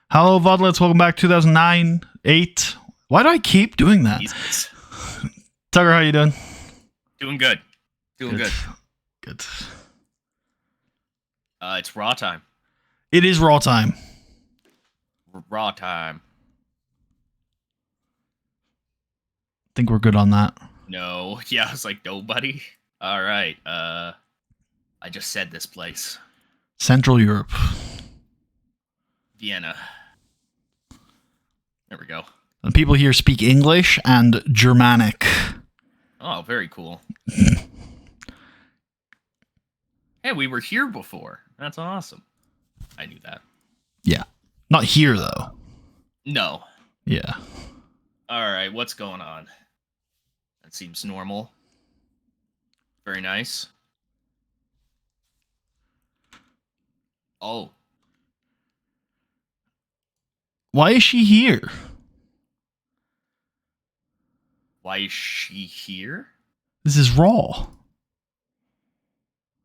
Hello, Vodlets. Welcome back. 2009, 8. Why do I keep doing that? Jesus. Tucker, how you doing? Doing good. Doing good. Good. It's raw time. It is raw time. Raw time. Think we're good on that. No. Yeah, I was like, nobody. All right. I just said this place. Central Europe. Vienna. There we go. And people here speak English and Germanic. Oh, very cool. Hey, we were here before. That's awesome. I knew that. Yeah. Not here, though. No. Yeah. All right, what's going on? That seems normal. Very nice. Oh. Why is she here? Why is she here? This is Raw.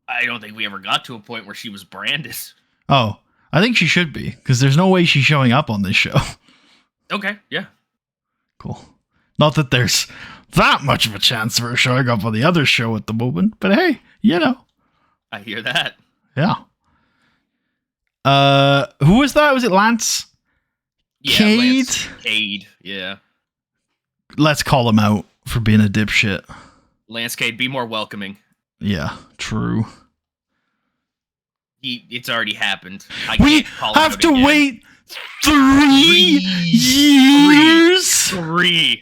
I don't think we ever got to a point where she was branded. Oh, I think she should be, because there's no way she's showing up on this show. Okay, yeah. Cool. Not that there's that much of a chance for her showing up on the other show at the moment, but hey, you know. I hear that. Yeah. Who was that? Was it Lance? Yeah, Cade? Lance Cade, yeah. Let's call him out for being a dipshit. Lance Cade, be more welcoming. Yeah, true. It's already happened. We have to wait 3 years? Three.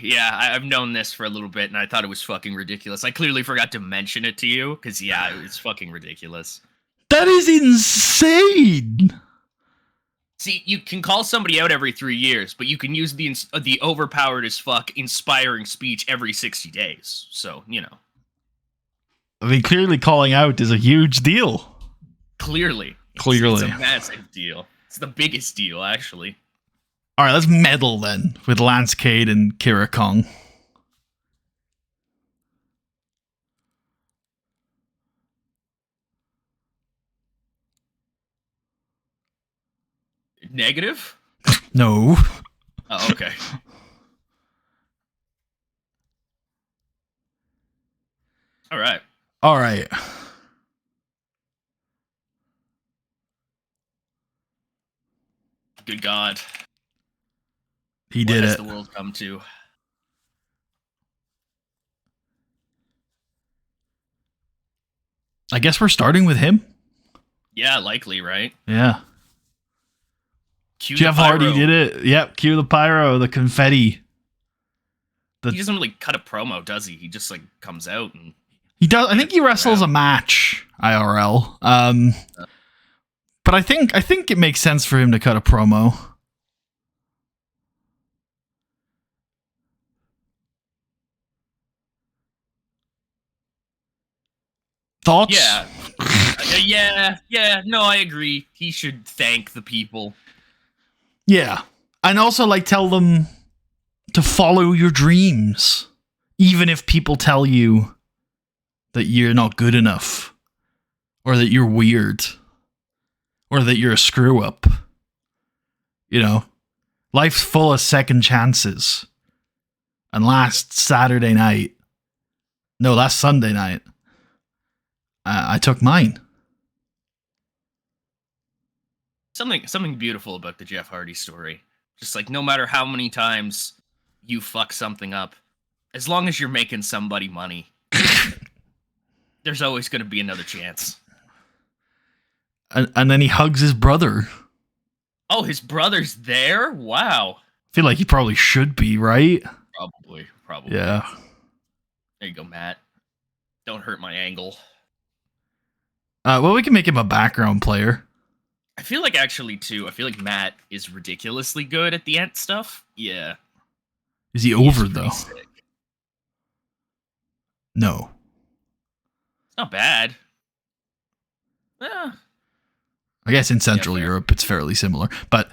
Yeah, I've known this for a little bit, and I thought it was fucking ridiculous. I clearly forgot to mention it to you, because, yeah, it's fucking ridiculous. That is insane. See, you can call somebody out every 3 years, but you can use the overpowered as fuck inspiring speech every 60 days. So, you know. I mean, clearly calling out is a huge deal. Clearly. It's a massive deal. It's the biggest deal, actually. All right, let's meddle then with Lance Cade and Kira Kong. Negative? No. Oh, okay. All right. Good God. He did it. What has the world come to? I guess we're starting with him. Yeah, likely, right? Yeah. Cue Jeff Hardy did it. Yep, cue the pyro, the confetti. He doesn't really cut a promo, does he? He just like comes out and he does. I think he wrestles a match IRL. But I think it makes sense for him to cut a promo. Thoughts? Yeah. No, I agree. He should thank the people. Yeah. And also, like, tell them to follow your dreams. Even if people tell you that you're not good enough. Or that you're weird. Or that you're a screw-up. You know? Life's full of second chances. And last Sunday night, I took mine. Something beautiful about the Jeff Hardy story. Just like, no matter how many times you fuck something up, as long as you're making somebody money, there's always going to be another chance. And then he hugs his brother. Oh, his brother's there? Wow. I feel like he probably should be, right? Probably. Yeah. There you go, Matt. Don't hurt my angle. Well, we can make him a background player. I feel like Matt is ridiculously good at the end stuff. Yeah. Is he over, though? Sick. No. It's not bad. Yeah. I guess in Central Europe, it's fairly similar. But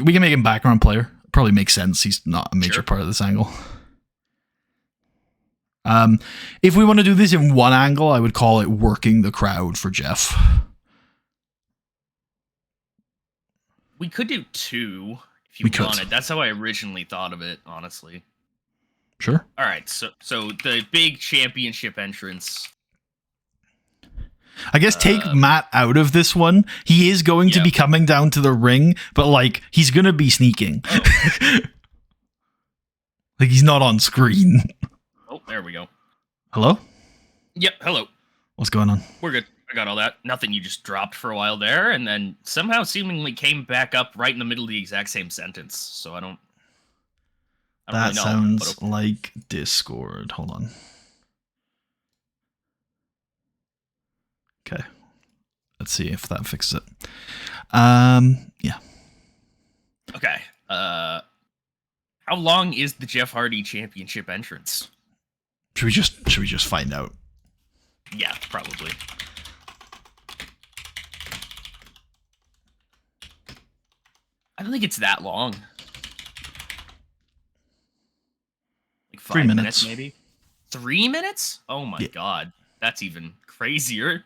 we can make him background player. Probably makes sense. He's not a major part of this angle. If we want to do this in one angle, I would call it working the crowd for Jeff. We could do 2 if you We could. wanted. That's how I originally thought of it, honestly. Sure. All right, so the big championship entrance. I guess take Matt out of this one. He is going to be coming down to the ring, but like he's gonna be sneaking. Oh. Like he's not on screen. Oh, there we go. Hello? Yep, hello. What's going on? We're good. I got all that. Nothing. You just dropped for a while there, and then somehow seemingly came back up right in the middle of the exact same sentence. So I don't that really know, sounds okay. Like Discord. Hold on. Okay. Let's see if that fixes it. Yeah. Okay. How long is the Jeff Hardy Championship entrance? Should we just find out? Yeah, probably. I don't think it's that long. Like 5 minutes, maybe. 3 minutes? Oh my god, that's even crazier.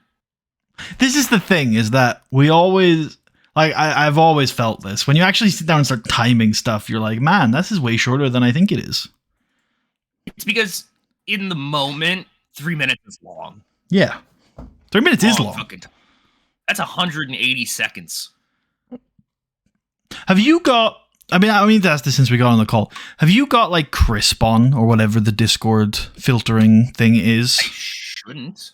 This is the thing: is that we always like I've always felt this. When you actually sit down and start timing stuff, you're like, man, this is way shorter than I think it is. It's because in the moment, 3 minutes is long. Yeah, 3 minutes is long. That's 180 seconds. Have you got? I mean to ask this since we got on the call. Have you got like crisp on or whatever the Discord filtering thing is? I shouldn't.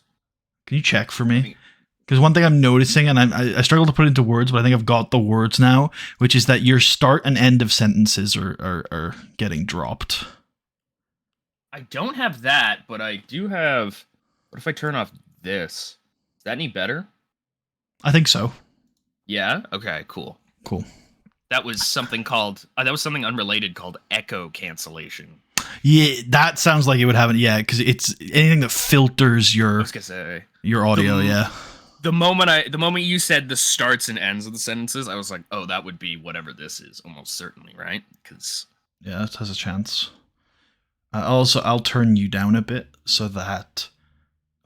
Can you check for me? Because one thing I'm noticing, and I struggle to put it into words, but I think I've got the words now, which is that your start and end of sentences are getting dropped. I don't have that, but I do have. What if I turn off this? Is that any better? I think so. Yeah. Okay. Cool. Cool. That was something called. That was something unrelated called echo cancellation. Yeah, that sounds like it would have it. Yeah, because it's anything that filters your. I was gonna say your audio. Yeah. The moment you said the starts and ends of the sentences, I was like, oh, that would be whatever this is, almost certainly, right? Because it has a chance. Also, I'll turn you down a bit so that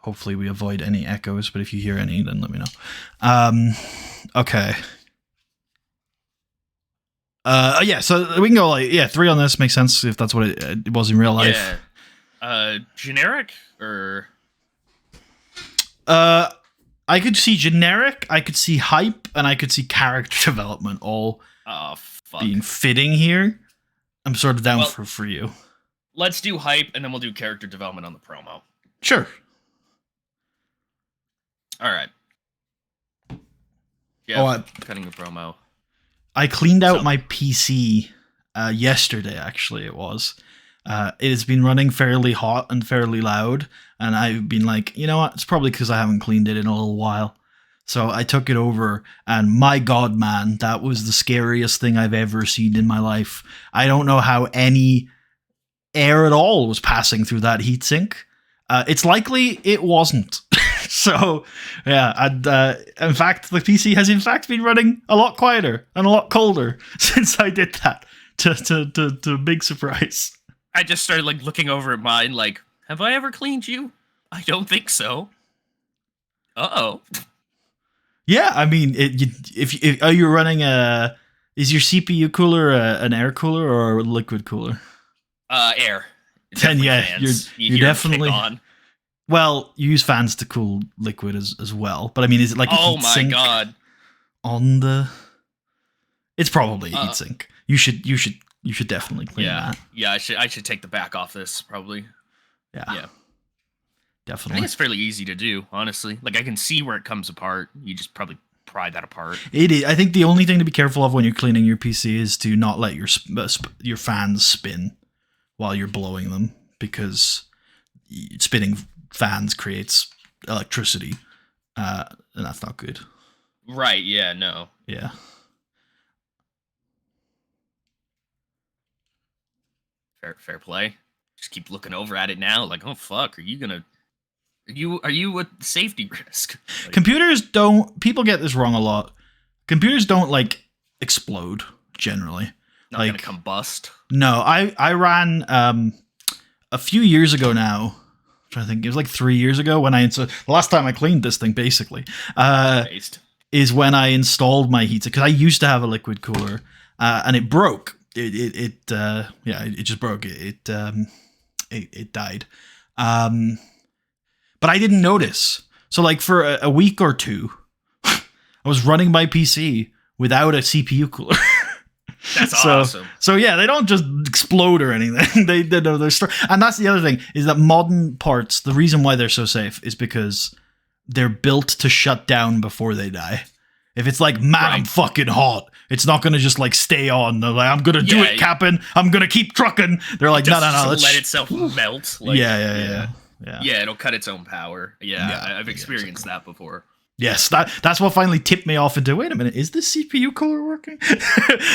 hopefully we avoid any echoes. But if you hear any, then let me know. Okay. Yeah. So we can go like 3 on this. Makes sense if that's what it was in real life. Yeah. Generic or. I could see generic, I could see hype, and I could see character development all being fitting here. I'm sort of down for you. Let's do hype, and then we'll do character development on the promo. Sure. All right. Yeah, cutting the promo. I cleaned out my PC yesterday, actually, it was. It has been running fairly hot and fairly loud, and I've been like, you know what, it's probably because I haven't cleaned it in a little while. So I took it over, and my god, man, that was the scariest thing I've ever seen in my life. I don't know how any air at all was passing through that heatsink. It's likely it wasn't. So, yeah, and in fact, the PC has in fact been running a lot quieter and a lot colder since I did that, to big surprise. I just started like looking over at mine, like, have I ever cleaned you? I don't think so. Uh-oh. Yeah, I mean, if are you running is your CPU cooler an air cooler or a liquid cooler? Air. Then yeah, you're definitely on. Well, you use fans to cool liquid as well, but I mean, is it like a heat sink? Oh my god! On the, it's probably a heat sink. You should definitely clean that. Yeah, I should take the back off this probably. Yeah. Definitely. I think it's fairly easy to do, honestly. Like I can see where it comes apart. You just probably pry that apart. It is. I think the only thing to be careful of when you're cleaning your PC is to not let your fans spin while you're blowing them, because spinning fans creates electricity, and that's not good. Right, yeah, no. Yeah. Fair play. Just keep looking over at it now, like, oh fuck, are you a safety risk? Like, computers don't, people get this wrong a lot. Computers don't like explode generally. Not like, gonna combust. No, I ran a few years ago now. I think it was like 3 years ago when the last time I cleaned this thing, basically. is when I installed my heater, because I used to have a liquid cooler, and it broke. It just broke. It died. But I didn't notice. So like for a week or two, I was running my PC without a CPU cooler. That's awesome. So yeah, they don't just explode or anything. they know their story. And that's the other thing, is that modern parts, the reason why they're so safe is because they're built to shut down before they die. If it's like, man, I'm fucking hot, it's not gonna just like stay on. They're like, I'm gonna do it, Captain. I'm gonna keep trucking. They're like, no, let's let itself melt. Like, yeah. It'll cut its own power. I've experienced that before. Yes, that's what finally tipped me off into, wait a minute, is the CPU cooler working?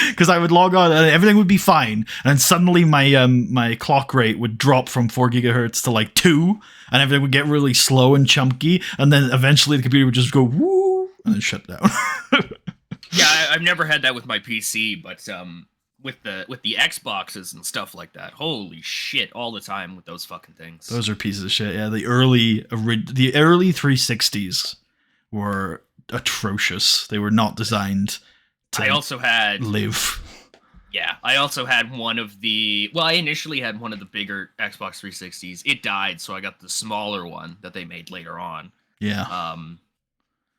Because I would log on and everything would be fine, and then suddenly my clock rate would drop from 4 gigahertz to like 2, and everything would get really slow and chunky, and then eventually the computer would just go woo and then shut down. Yeah, I've never had that with my PC, but with the Xboxes and stuff like that, holy shit, all the time with those fucking things. Those are pieces of shit. Yeah, the early 360s were atrocious. They were not designed to live. Yeah, I also had I initially had one of the bigger Xbox 360s. It died, so I got the smaller one that they made later on. Yeah.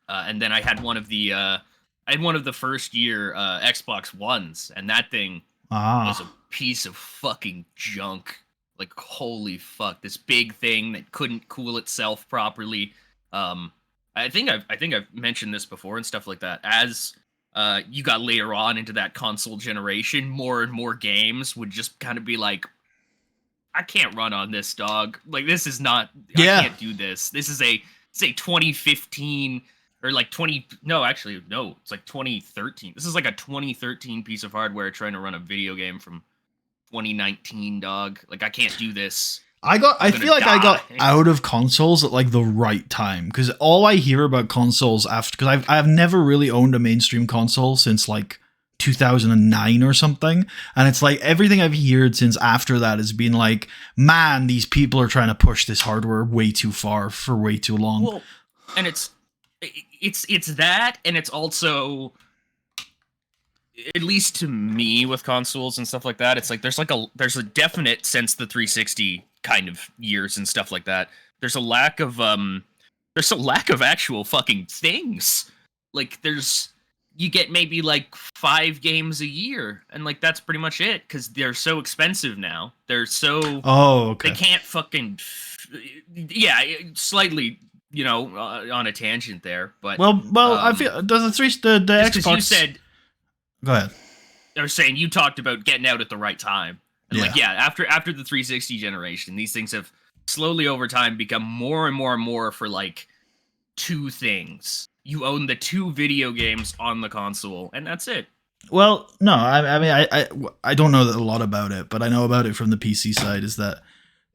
And then I had one of the first year Xbox Ones, and that thing was a piece of fucking junk. Like, holy fuck, this big thing that couldn't cool itself properly. I think I've mentioned this before and stuff like that. As you got later on into that console generation, more and more games would just kind of be like, I can't run on this, dog. Like, this is not. I can't do this. This is a 2015 or like 20. No, actually, no. It's like 2013. This is like a 2013 piece of hardware trying to run a video game from 2019, dog. Like, I can't do this. I feel like I got out of consoles at like the right time, because all I hear about consoles after, because I've never really owned a mainstream console since like 2009 or something, and it's like everything I've heard since after that has been like, man, these people are trying to push this hardware way too far for way too long. Well, and it's that, and it's also, at least to me with consoles and stuff like that, it's like there's a definite, since the 360 kind of years and stuff like that, there's a lack of actual fucking things. Like, you get maybe like 5 games a year, and like that's pretty much it, because they're so expensive now. They're so they can't fucking slightly, on a tangent there, but I feel the Xbox. You said, go ahead. I was saying, you talked about getting out at the right time. And after the 360 generation, these things have slowly over time become more and more and more for like 2 things. You own the 2 video games on the console, and that's it. Well, no, I mean, I don't know a lot about it, but I know about it from the PC side, is that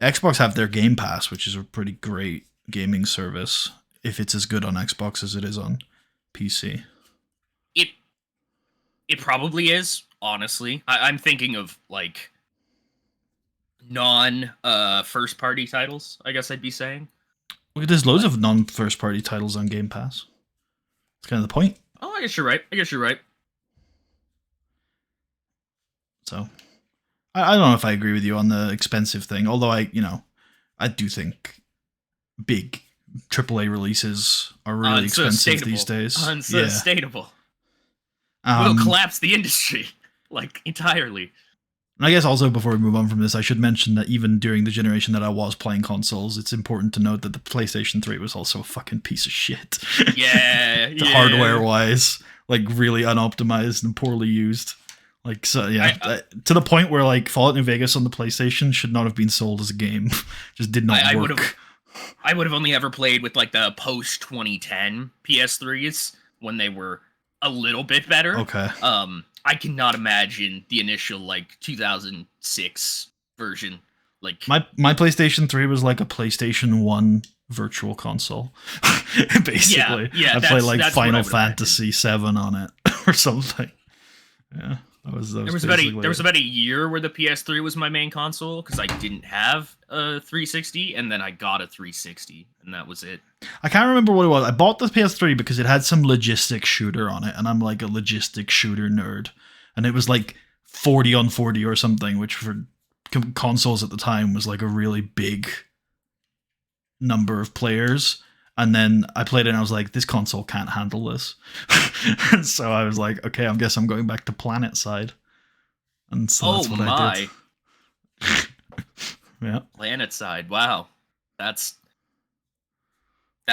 Xbox have their Game Pass, which is a pretty great gaming service, if it's as good on Xbox as it is on PC. It probably is, honestly. I'm thinking of like non-first party titles, I guess I'd be saying. Well, there's loads of non-first party titles on Game Pass. It's kind of the point. Oh, I guess you're right. So, I don't know if I agree with you on the expensive thing, although I do think big AAA releases are really expensive these days. Unsustainable. We'll collapse the industry, like, entirely. And I guess also, before we move on from this, I should mention that even during the generation that I was playing consoles, it's important to note that the PlayStation 3 was also a fucking piece of shit. Yeah. Hardware-wise, like, really unoptimized and poorly used. Like, so, yeah, to the point where, like, Fallout New Vegas on the PlayStation should not have been sold as a game. Just did not work. I would have only ever played with, like, the post-2010 PS3s when they were a little bit better. Okay. I cannot imagine the initial, like, 2006 version. Like, my PlayStation 3 was like a PlayStation 1 virtual console, basically. Yeah, I played like Final Fantasy 7 on it or something. Yeah. That was There basically was it. about a year where the PS3 was my main console because I didn't have a 360, and then I got a 360, and that was it. I can't remember what it was. I bought the PS3 because it had some logistic shooter on it, and I'm like a logistic shooter nerd. And it was like 40 on 40 or something, which for consoles at the time was like a really big number of players. And then I played it and I was like, this console can't handle this. So I was like, okay, I guess I'm going back to Planet side. And so that's what I did. Yeah. Planet side. Wow. That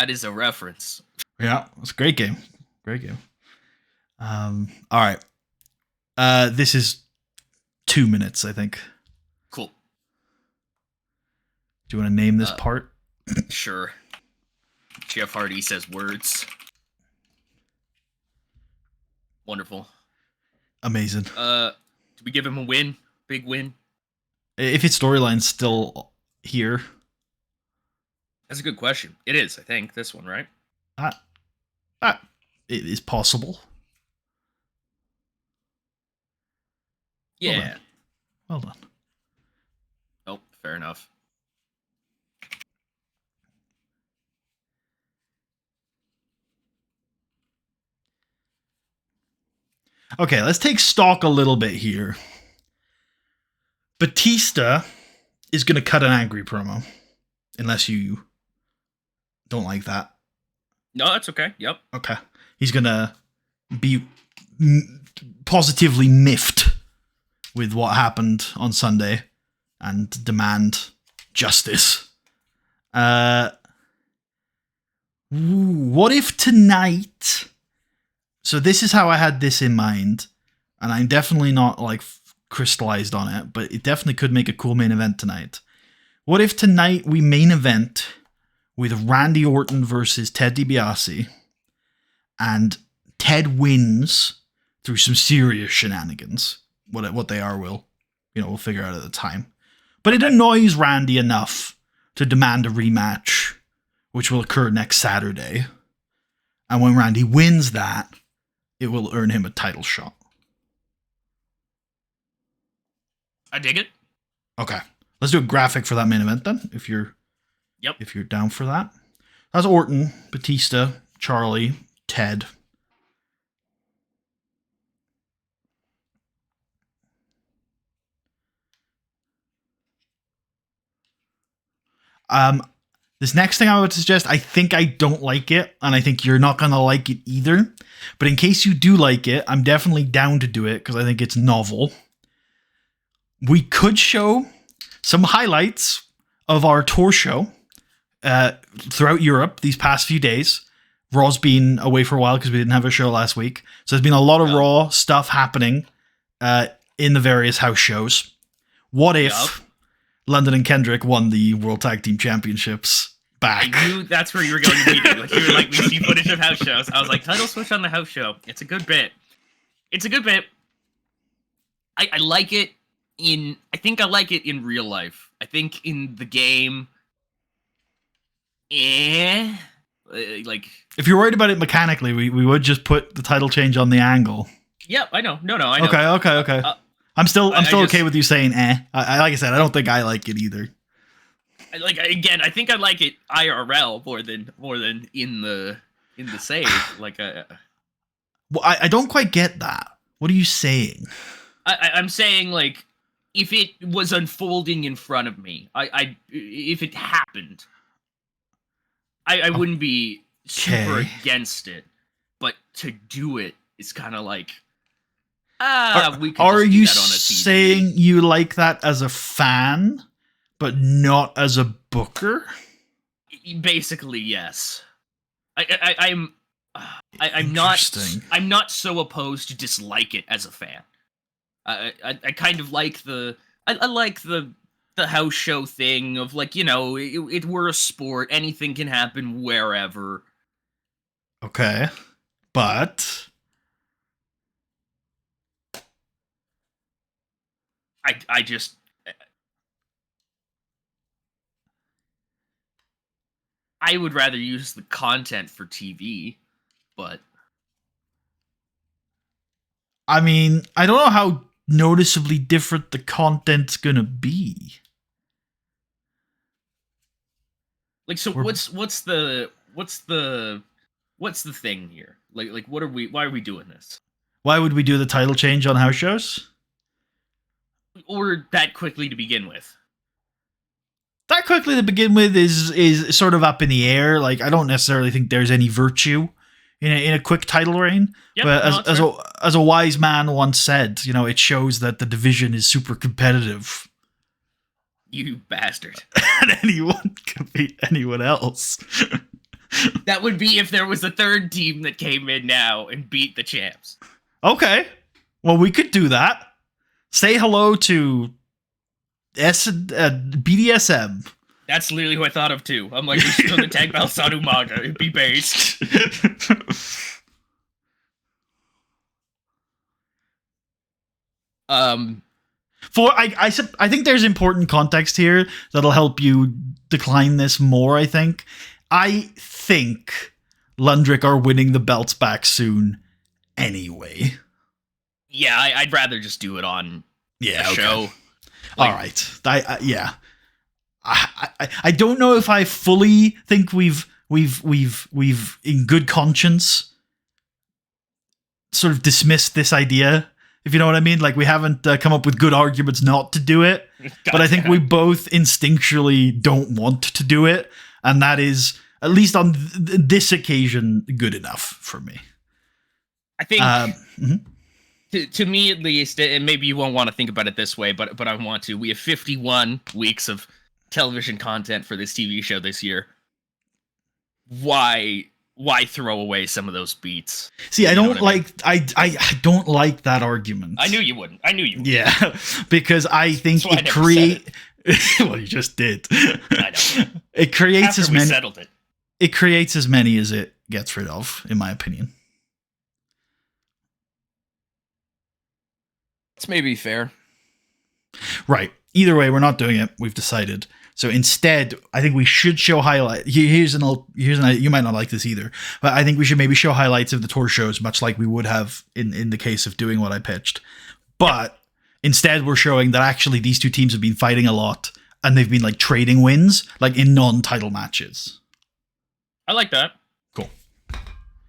is a reference. Yeah, it's a great game. Great game. All right. This is 2 minutes, I think. Cool. Do you want to name this part? Sure. Jeff Hardy says words. Wonderful. Amazing. Do we give him a win? Big win? If his storyline's still here. That's a good question. It is, I think, this one, right? It is possible. Yeah. Well done. Oh, fair enough. Okay, let's take stock a little bit here. Batista is going to cut an angry promo. Unless you don't like that. No, that's okay. Yep. Okay. He's going to be positively miffed with what happened on Sunday and demand justice. What if tonight... So this is how I had this in mind, and I'm definitely not like crystallized on it, but it definitely could make a cool main event tonight. What if tonight we main event with Randy Orton versus Ted DiBiase, and Ted wins through some serious shenanigans. What they are, we'll figure out at the time. But it annoys Randy enough to demand a rematch, which will occur next Saturday. And when Randy wins that, it will earn him a title shot. I dig it. Okay. Let's do a graphic for that main event then, if you're down for that. That's Orton, Batista, Charlie, Ted. This next thing I'm about to suggest, I think I don't like it, and I think you're not going to like it either. But in case you do like it, I'm definitely down to do it because I think it's novel. We could show some highlights of our tour show throughout Europe these past few days. Raw's been away for a while because we didn't have a show last week. So there's been a lot of Raw stuff happening in the various house shows. What if London and Kendrick won the World Tag Team Championships back? I knew that's where you were going immediately. Like, you were like, we see footage of house shows. I was like, title switch on the house show. It's a good bit. I like it I think I like it in real life. I think in the game, like... If you're worried about it mechanically, we would just put the title change on the angle. Yep, I know. No, I know. Okay. I'm still okay with you saying like I said, I don't think I like it either. Like, again, I think I like it IRL more than in the save. Like, well, I don't quite get that. What are you saying? I'm saying, like, if it was unfolding in front of me, if it happened, I wouldn't be super against it. But to do it is kind of like, we could are just do you that on a TV. saying you like that as a fan, but not as a booker? Basically, yes. I'm not so opposed to dislike it as a fan. I kind of like I like the house show thing of, like, it we're a sport, anything can happen wherever. Okay, but I just I would rather use the content for TV, but I mean, I don't know how noticeably different the content's gonna be. Like, so We're- what's the thing here? Like why are we doing this? Why would we do the title change on house shows? Or that quickly to begin with? That quickly to begin with is sort of up in the air. Like, I don't necessarily think there's any virtue in a quick title reign. Yep, But no, as a wise man once said, it shows that the division is super competitive. you bastard. And anyone can beat anyone else. That would be if there was a third team that came in now and beat the champs. Okay. Well, we could do that. Say hello to BDSM. That's literally who I thought of too. I'm like, we should go to Tag Balsanu manga. It'd be based. I think there's important context here that'll help you decline this more. I think Lundrick are winning the belts back soon anyway. Yeah, I'd rather just do it on a show. All right. Yeah. I don't know if I fully think we've in good conscience sort of dismissed this idea, if you know what I mean. Like, we haven't come up with good arguments not to do it, but I think we both instinctually don't want to do it, and that is, at least on this occasion, good enough for me. I think to me at least, and maybe you won't want to think about it this way, but I want to. We have 51 weeks of television content for this TV show this year. Why throw away some of those beats? See, I don't don't like that argument. I knew you wouldn't. Yeah, because I think it creates. Well, you just did. I know. It creates After as we many. settled it. It creates as many as it gets rid of, in my opinion. It's maybe fair. Right. Either way, we're not doing it. We've decided. So instead, I think we should show highlights. Here's you might not like this either, but I think we should maybe show highlights of the tour shows, much like we would have in the case of doing what I pitched. But instead, we're showing that actually these two teams have been fighting a lot, and they've been like trading wins, like in non-title matches. I like that. Cool.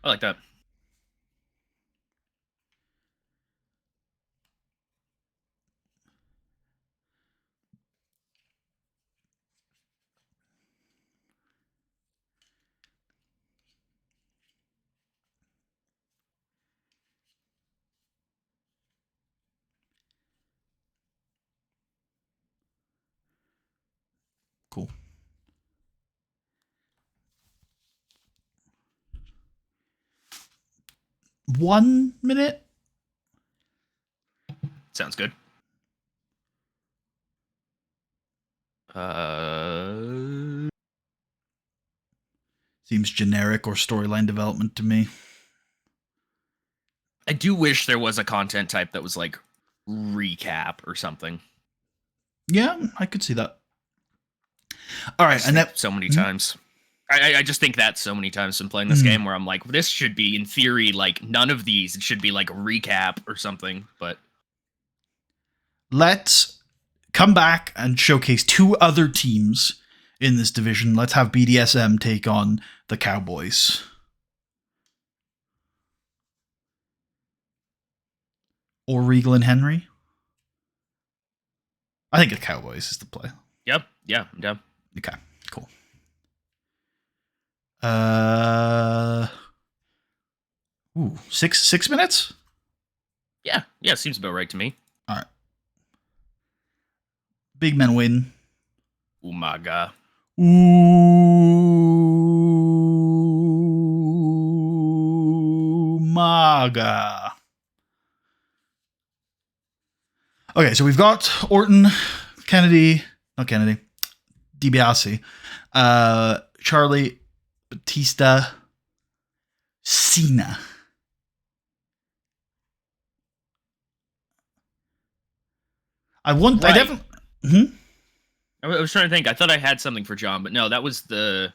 I like that. Cool. One minute? Sounds good. Seems generic or storyline development to me. I do wish there was a content type that was like recap or something. Yeah, I could see that. All right, and that so many times. I just think that so many times in playing this game where I'm like, this should be in theory like none of these. It should be like a recap or something. But let's come back and showcase two other teams in this division. Let's have BDSM take on the Cowboys. Or Regal and Henry. I think the Cowboys is the play. Yep. Yeah. I'm down. Okay. Cool. Ooh, 6 minutes? Yeah. Yeah. Seems about right to me. All right. Big men win. Umaga. Umaga. Okay, so we've got Orton, DiBiase, Charlie, Batista, Cena. I definitely. I was trying to think. I thought I had something for John, but no, that was the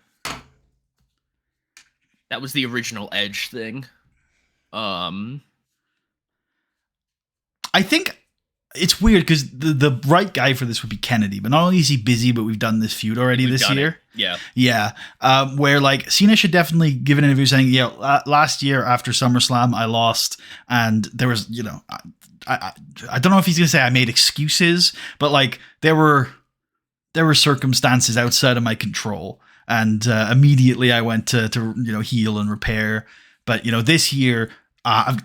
original Edge thing. I think it's weird because the right guy for this would be Kennedy, but not only is he busy, but we've done this feud already this year. Yeah. Where like Cena should definitely give an interview saying, last year after SummerSlam, I lost, and there was, I don't know if he's gonna say I made excuses, but like there were circumstances outside of my control, and immediately I went to heal and repair. But this year,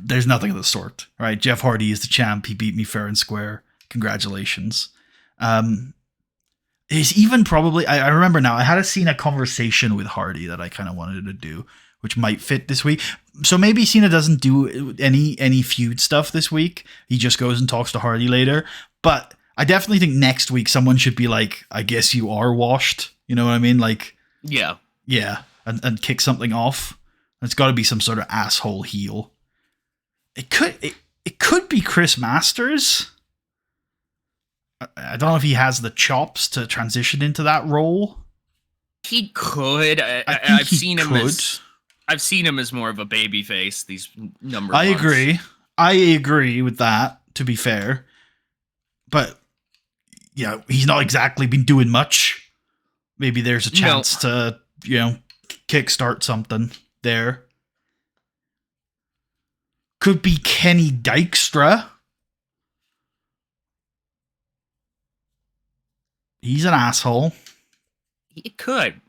there's nothing of the sort. Right? Jeff Hardy is the champ. He beat me fair and square. Congratulations. Is even probably I remember now. I had a Cena conversation with Hardy that I kind of wanted to do, which might fit this week. So maybe Cena doesn't do any feud stuff this week. He just goes and talks to Hardy later. But I definitely think next week someone should be like, I guess you are washed. You know what I mean? Like, yeah, and kick something off. It's got to be some sort of asshole heel. It could be Chris Masters. I don't know if he has the chops to transition into that role. He could. I've seen him as more of a baby face. These number. I agree with that. To be fair, but he's not exactly been doing much. Maybe there's a chance to kickstart something there. Could be Kenny Dykstra. He's an asshole. It could.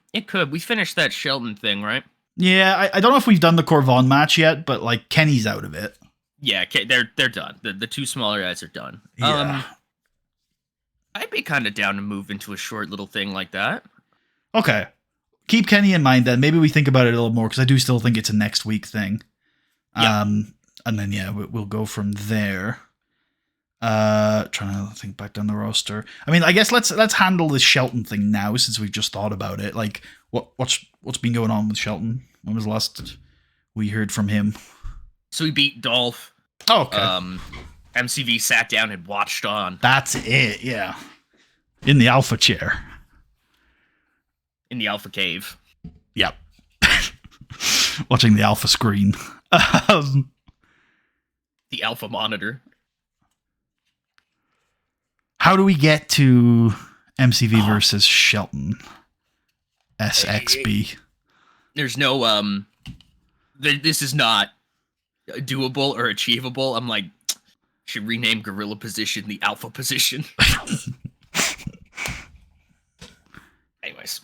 We finished that Shelton thing, right? Yeah, I don't know if we've done the Corvon match yet, but like Kenny's out of it. Yeah, they're done. The two smaller guys are done. Yeah. I'd be kind of down to move into a short little thing like that. Okay. Keep Kenny in mind then. Maybe we think about it a little more because I do still think it's a next week thing. Yeah. And then we'll go from there. Trying to think back down the roster. I mean, I guess let's handle this Shelton thing now since we've just thought about it. Like, what's been going on with Shelton? When was the last we heard from him? So he beat Dolph. Oh, okay. MCV sat down and watched on. That's it. Yeah. In the alpha chair. In the alpha cave. Yep. Watching the alpha screen. The alpha monitor. How do we get to MCV versus Shelton? SXB. There's no this is not doable or achievable. I'm like, should rename gorilla position the alpha position. Anyways,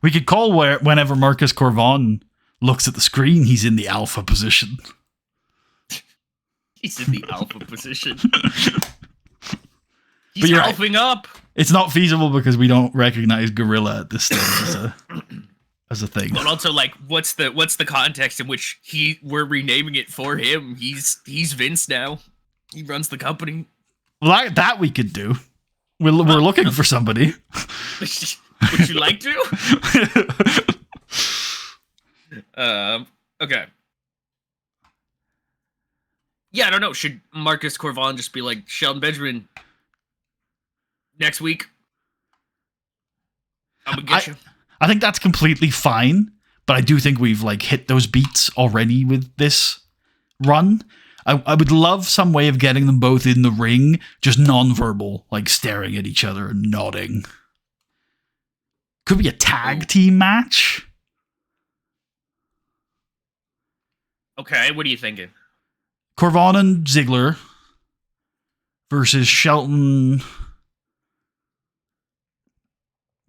we could call whenever Marcus Corvon looks at the screen, he's in the alpha position. He's in the alpha position. He's alphing up. It's not feasible because we don't recognize gorilla at this stage as a thing. But also, like, what's the context in which we're renaming it for him? He's Vince now. He runs the company. Well, that we could do. We're looking for somebody. Would you like to? Okay. Yeah, I don't know. Should Marcus Corvon just be like, Shelton Benjamin, next week, I'm gonna get you? I think that's completely fine, but I do think we've like hit those beats already with this run. I would love some way of getting them both in the ring, just non-verbal, like staring at each other and nodding. Could be a tag team match. Okay, what are you thinking? Corvon and Ziggler versus Shelton.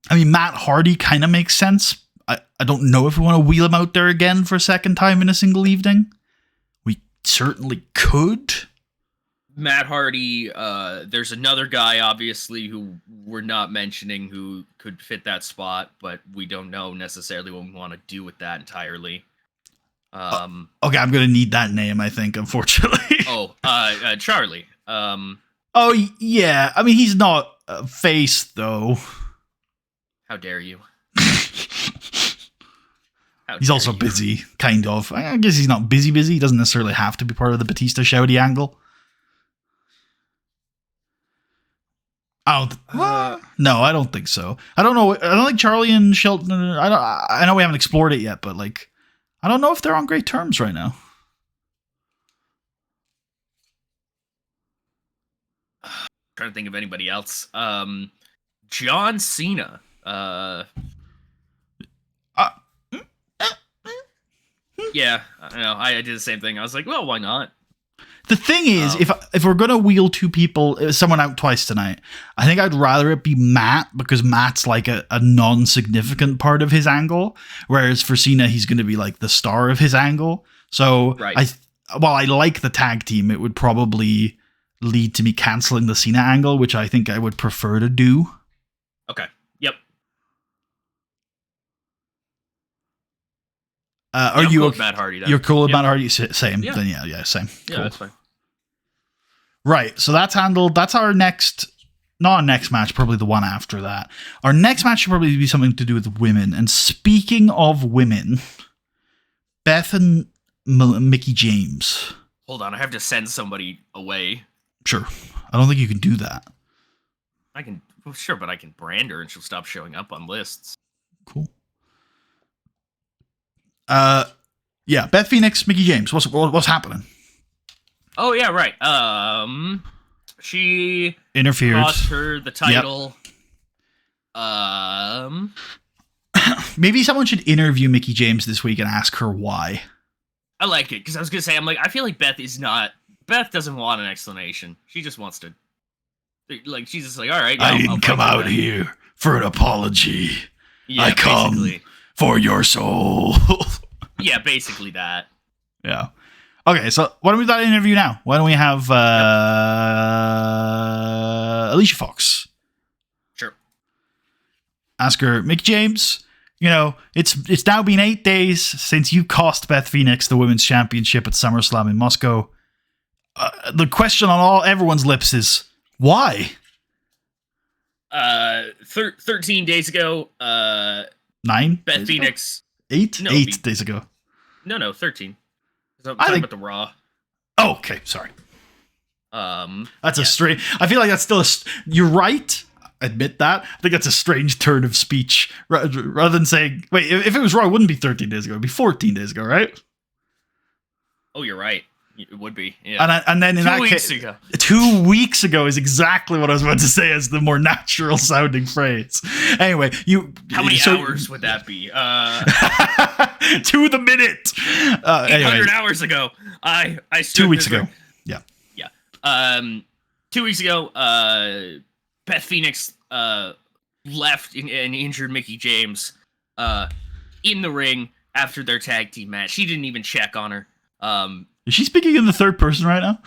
I mean, Matt Hardy kind of makes sense. I don't know if we want to wheel him out there again for a second time in a single evening. We certainly could. Matt Hardy, there's another guy, obviously, who we're not mentioning who could fit that spot, but we don't know necessarily what we want to do with that entirely. Okay, I'm going to need that name, I think, unfortunately. Charlie. Oh, yeah. I mean, he's not a face, though. How dare you? He's also busy, kind of. I guess he's not busy. He doesn't necessarily have to be part of the Batista shouty angle. No, I don't think so. I don't know. I don't think Charlie and Shelton. I know we haven't explored it yet, but like, I don't know if they're on great terms right now. trying to think of anybody else. John Cena. Yeah, I don't know. I did the same thing. I was like, well, why not? The thing is, if we're gonna wheel two people, someone out twice tonight, I think I'd rather it be Matt, because Matt's like a non-significant part of his angle, whereas for Cena, he's going to be like the star of his angle. So right. while I like the tag team, it would probably lead to me canceling the Cena angle, which I think I would prefer to do. Okay. Yep. Are you cool with Matt Hardy? Then. You're cool with Matt Hardy? Same. Yeah. Then yeah, same. Yeah, cool. that's fine. Right. So that's handled. That's our next. Not our next match, probably the one after that. Our next match should probably be something to do with women. And speaking of women, Beth and Mickie James. Hold on, I have to send somebody away. Sure. I don't think you can do that. I can, well, sure, but I can brand her and she'll stop showing up on lists. Cool. Yeah, Beth Phoenix, Mickie James. What's happening? Oh yeah, right. She interfered, lost her the title. Yep. Maybe someone should interview Mickie James this week and ask her why. I like it, because I was gonna say, I feel like Beth doesn't want an explanation. She just wants to, like, she's just like, all right. I didn't come out here for an apology. Yeah, I come for your soul. Yeah, basically that. Yeah. Okay, so why don't we do that interview now? Why don't we have Alicia Fox? Sure. Ask her, Mickie James, it's now been 8 days since you cost Beth Phoenix the women's championship at SummerSlam in Moscow. The question on everyone's lips is, why? 13 days ago, 9? Beth Phoenix. 8? No, 8 days ago. No, 13. I'm talking about the Raw. Oh, okay, sorry. That's a strange. I feel like that's still you're right. Admit that. I think that's a strange turn of speech. Rather than saying, wait, if it was Raw, it wouldn't be 13 days ago. It'd be 14 days ago, right? Oh, you're right. It would be. Yeah. And then in 2 weeks ago. 2 weeks ago is exactly what I was about to say as the more natural sounding phrase. Anyway, how many hours would that be? To the minute. 800 hours ago. I 2 weeks ago. Yeah. 2 weeks ago, Beth Phoenix left and injured Mickie James in the ring after their tag team match. She didn't even check on her. Is she speaking in the third person right now?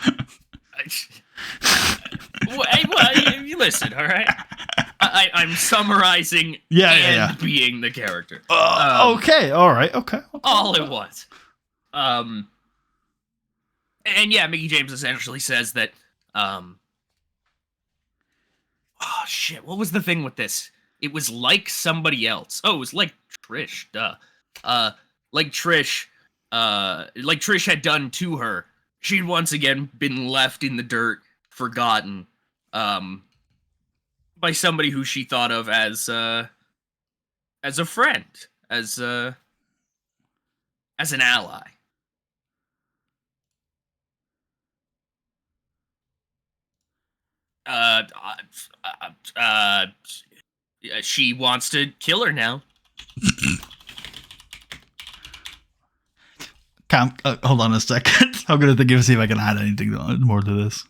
Well, you listen, all right? I'm summarizing being the character. Okay, all right, okay. All it was. And yeah, Mickie James essentially says that, oh shit, what was the thing with this? It was like somebody else. Oh, it was like Trish, duh. Like Trish had done to her. She'd once again been left in the dirt, forgotten, by somebody who she thought of as a friend, as an ally. She wants to kill her now. Hold on a second. I'm going to see if I can add anything more to this.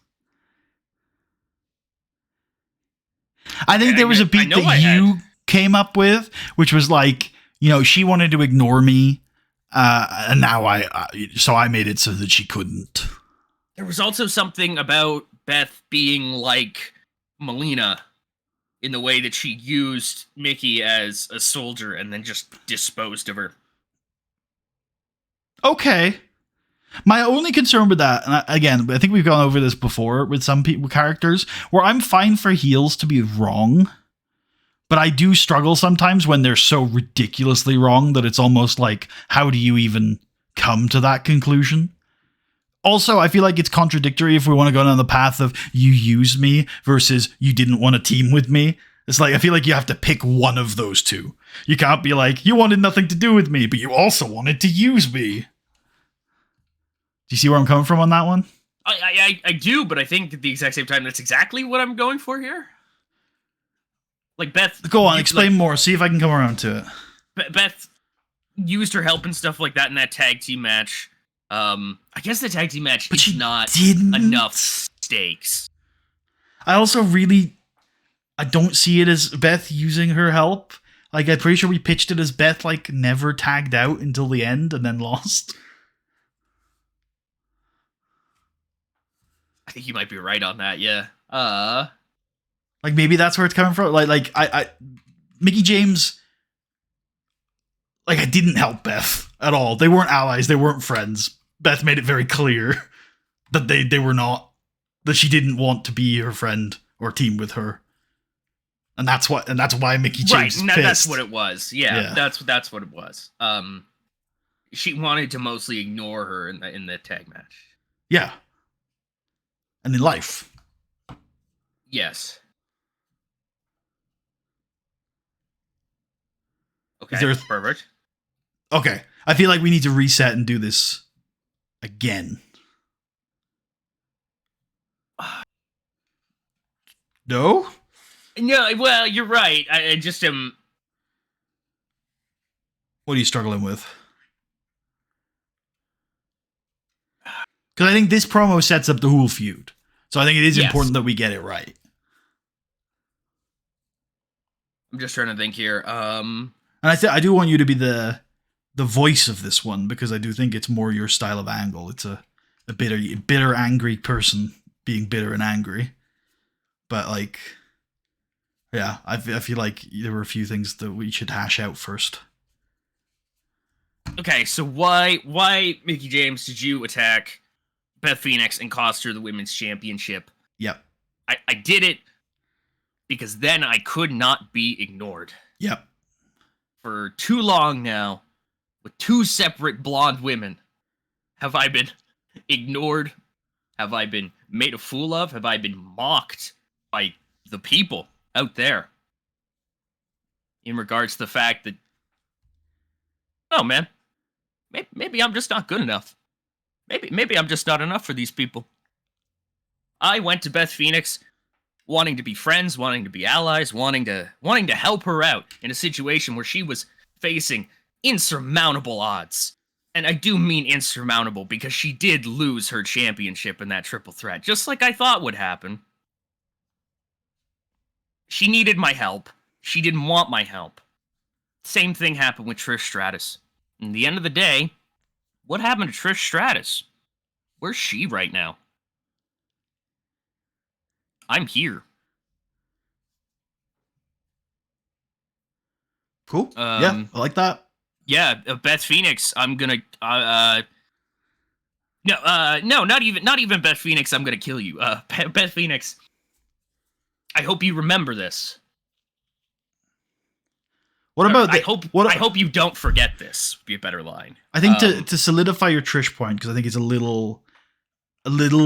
I think there was a beat that you came up with, which was like, she wanted to ignore me, and now so I made it so that she couldn't. There was also something about Beth being like Melina in the way that she used Mickie as a soldier and then just disposed of her. Okay. My only concern with that, and again, I think we've gone over this before with some characters, where I'm fine for heels to be wrong, but I do struggle sometimes when they're so ridiculously wrong that it's almost like, how do you even come to that conclusion? Also, I feel like it's contradictory if we want to go down the path of you use me versus you didn't want to team with me. It's like, I feel like you have to pick one of those two. You can't be like, you wanted nothing to do with me, but you also wanted to use me. Do you see where I'm coming from on that one? I do, but I think at the exact same time, that's exactly what I'm going for here. Like Beth, Go on, explain more. See if I can come around to it. Beth used her help and stuff like that in that tag team match. I guess the tag team match But is she not didn't. enough stakes. I also I don't see it as Beth using her help. Like, I'm pretty sure we pitched it as Beth, like, never tagged out until the end and then lost. I think you might be right on that. Yeah. Like, maybe that's where it's coming from. Like I Mickey James, like, I didn't help Beth at all. They weren't allies. They weren't friends. Beth made it very clear that they were not, that she didn't want to be her friend or team with her. And that's why Mickey James is pissed. That's what it was. Yeah. That's what it was. She wanted to mostly ignore her in the tag match. Yeah. And in life. Yes. Okay. Perfect. Okay. I feel like we need to reset and do this again. No? No, well, you're right. I just am. What are you struggling with? Because I think this promo sets up the whole feud. So I think it is important that we get it right. I'm just trying to think here. And I do want you to be the voice of this one, because I do think it's more your style of angle. It's a bitter, angry person being bitter and angry. But, like, yeah, I feel like there were a few things that we should hash out first. Okay, so why Mickey James did you attack Beth Phoenix and cost her the women's championship? Yep. I did it because then I could not be ignored. Yep. For too long now, with two separate blonde women, have I been ignored? Have I been made a fool of? Have I been mocked by the people out there? In regards to the fact that, oh man, maybe I'm just not good enough. Maybe I'm just not enough for these people. I went to Beth Phoenix wanting to be friends, wanting to be allies, wanting to help her out in a situation where she was facing insurmountable odds. And I do mean insurmountable because she did lose her championship in that triple threat, just like I thought would happen. She needed my help. She didn't want my help. Same thing happened with Trish Stratus. In the end of the day, what happened to Trish Stratus? Where's she right now? I'm here. Cool. Yeah, I like that. Yeah, Beth Phoenix. I'm gonna. No, not even Beth Phoenix. I'm gonna kill you. Beth Phoenix. I hope you remember this. What about? I hope you don't forget this. Be a better line. I think to solidify your Trish point, because I think it's a little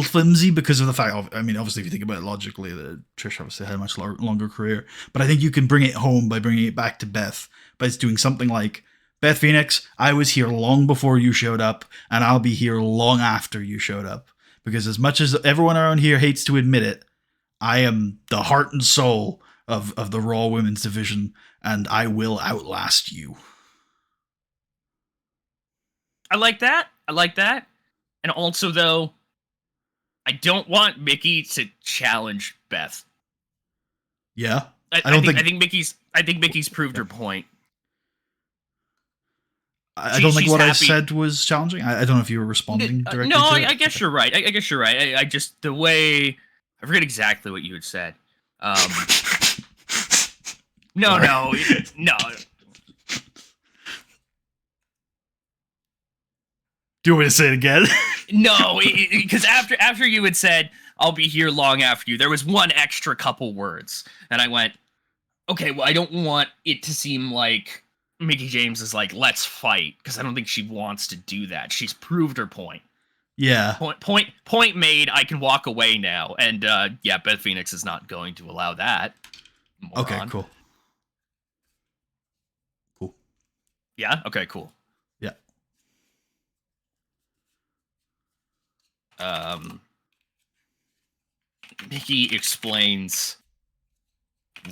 flimsy because of the fact. I mean, obviously, if you think about it logically, Trish obviously had a much longer career. But I think you can bring it home by bringing it back to Beth by doing something like, Beth Phoenix, I was here long before you showed up, and I'll be here long after you showed up. Because as much as everyone around here hates to admit it, I am the heart and soul of the Raw Women's Division, and I will outlast you. I like that. And also, though, I don't want Mickey to challenge Beth. Yeah, I think Mickey's proved her point. I don't think what I said was challenging. I don't know if you were responding directly. No, I guess you're right. I guess you're right. I just, the way, I forget exactly what you had said. No. Do you want me to say it again? No, because after you had said, I'll be here long after you, there was one extra couple words. And I went, okay, well, I don't want it to seem like Mickey James is like, let's fight, because I don't think she wants to do that. She's proved her point. Yeah. Point made, I can walk away now. And yeah, Beth Phoenix is not going to allow that. Moron. Okay, cool. Yeah? Okay, cool. Yeah. Nikki explains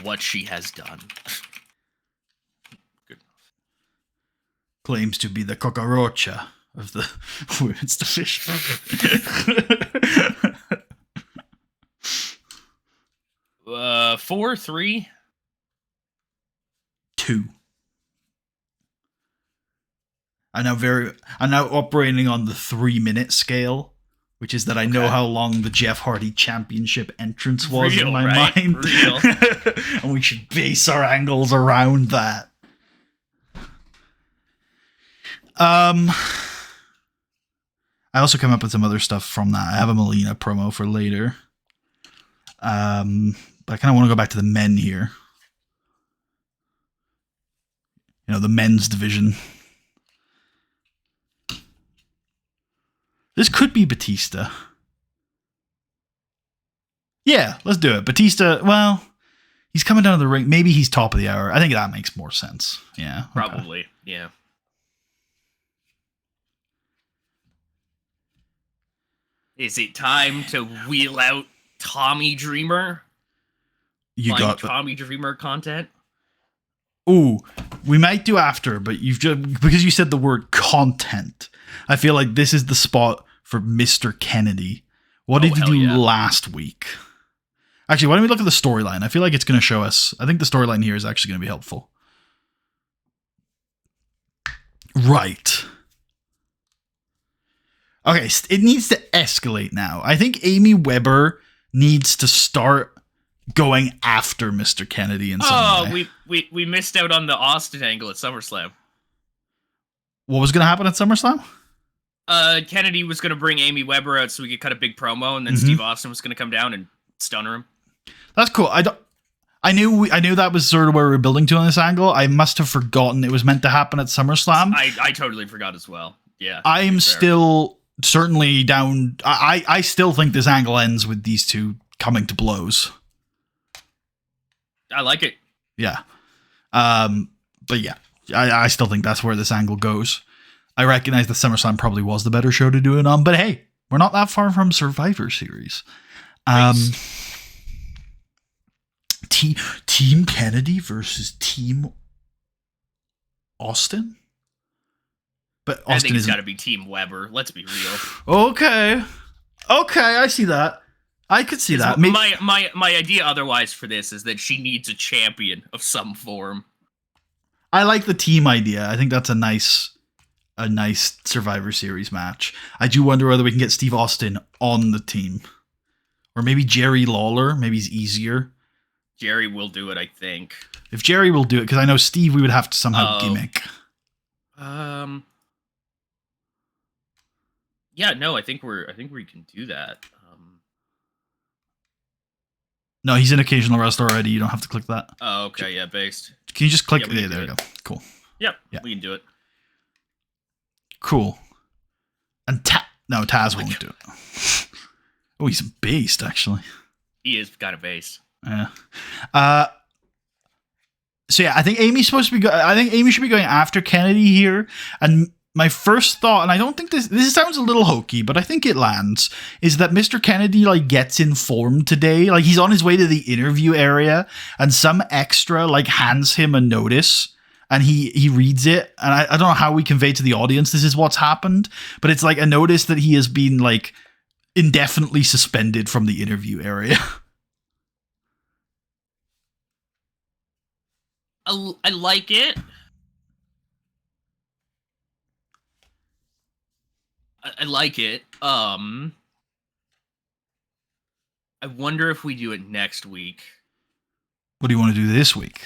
what she has done. Good. Claims to be the cucaracha of the women's division. 4-3. 2. I'm now operating on the 3-minute scale, which is that I know how long the Jeff Hardy Championship entrance was in my mind. Real. And we should base our angles around that. I also came up with some other stuff from that. I have a Melina promo for later. But I kind of want to go back to the men here. You know, the men's division. This could be Batista. Yeah, let's do it. Batista, well, he's coming down to the ring. Maybe he's top of the hour. I think that makes more sense. Yeah. Okay. Probably, yeah. Is it time to wheel out Tommy Dreamer? You Find got Tommy Dreamer content? Ooh, we might do after, but you've just because you said the word content. I feel like this is the spot for Mr. Kennedy. What did he do last week? Actually, why don't we look at the storyline? I feel like it's going to show us. I think the storyline here is actually going to be helpful. Right. Okay, it needs to escalate now. I think Amy Weber needs to start going after Mr. Kennedy in some way. We missed out on the Austin angle at SummerSlam. What was going to happen at SummerSlam? Kennedy was going to bring Amy Weber out so we could cut a big promo, and then Steve Austin was going to come down and stunner him. That's cool. I knew that was sort of where we were building to on this angle. I must have forgotten it was meant to happen at SummerSlam. I totally forgot as well. Yeah. I am still certainly down. I still think this angle ends with these two coming to blows. I like it. Yeah. But yeah, I still think that's where this angle goes. I recognize that SummerSlam probably was the better show to do it on, but hey, we're not that far from Survivor Series. Team Kennedy versus Team Austin? But Austin, I think it's got to be Team Weber. Let's be real. Okay, I see that. I could see that. My idea otherwise for this is that she needs a champion of some form. I like the team idea. I think that's a nice Survivor Series match. I do wonder whether we can get Steve Austin on the team. Or maybe Jerry Lawler. Maybe he's easier. Jerry will do it, I think. If Jerry will do it, because I know Steve we would have to somehow gimmick. Yeah, no, I think we can do that. No, he's an occasional wrestler already. You don't have to click that. Oh, okay, yeah, based. Can you just click? Yeah, there we go. Cool. Yep, yeah, we can do it. Cool. And Taz won't do it. Oh, he's a beast, actually. He is kind of based. Yeah. So yeah, I think Amy should be going after Kennedy here. And my first thought, and I don't think this sounds a little hokey, but I think it lands, is that Mr. Kennedy gets informed today. He's on his way to the interview area, and some extra hands him a notice. And he reads it, and I don't know how we convey to the audience this is what's happened, but it's a notice that he has been indefinitely suspended from the interview area. I like it. I like it. I wonder if we do it next week. What do you want to do this week?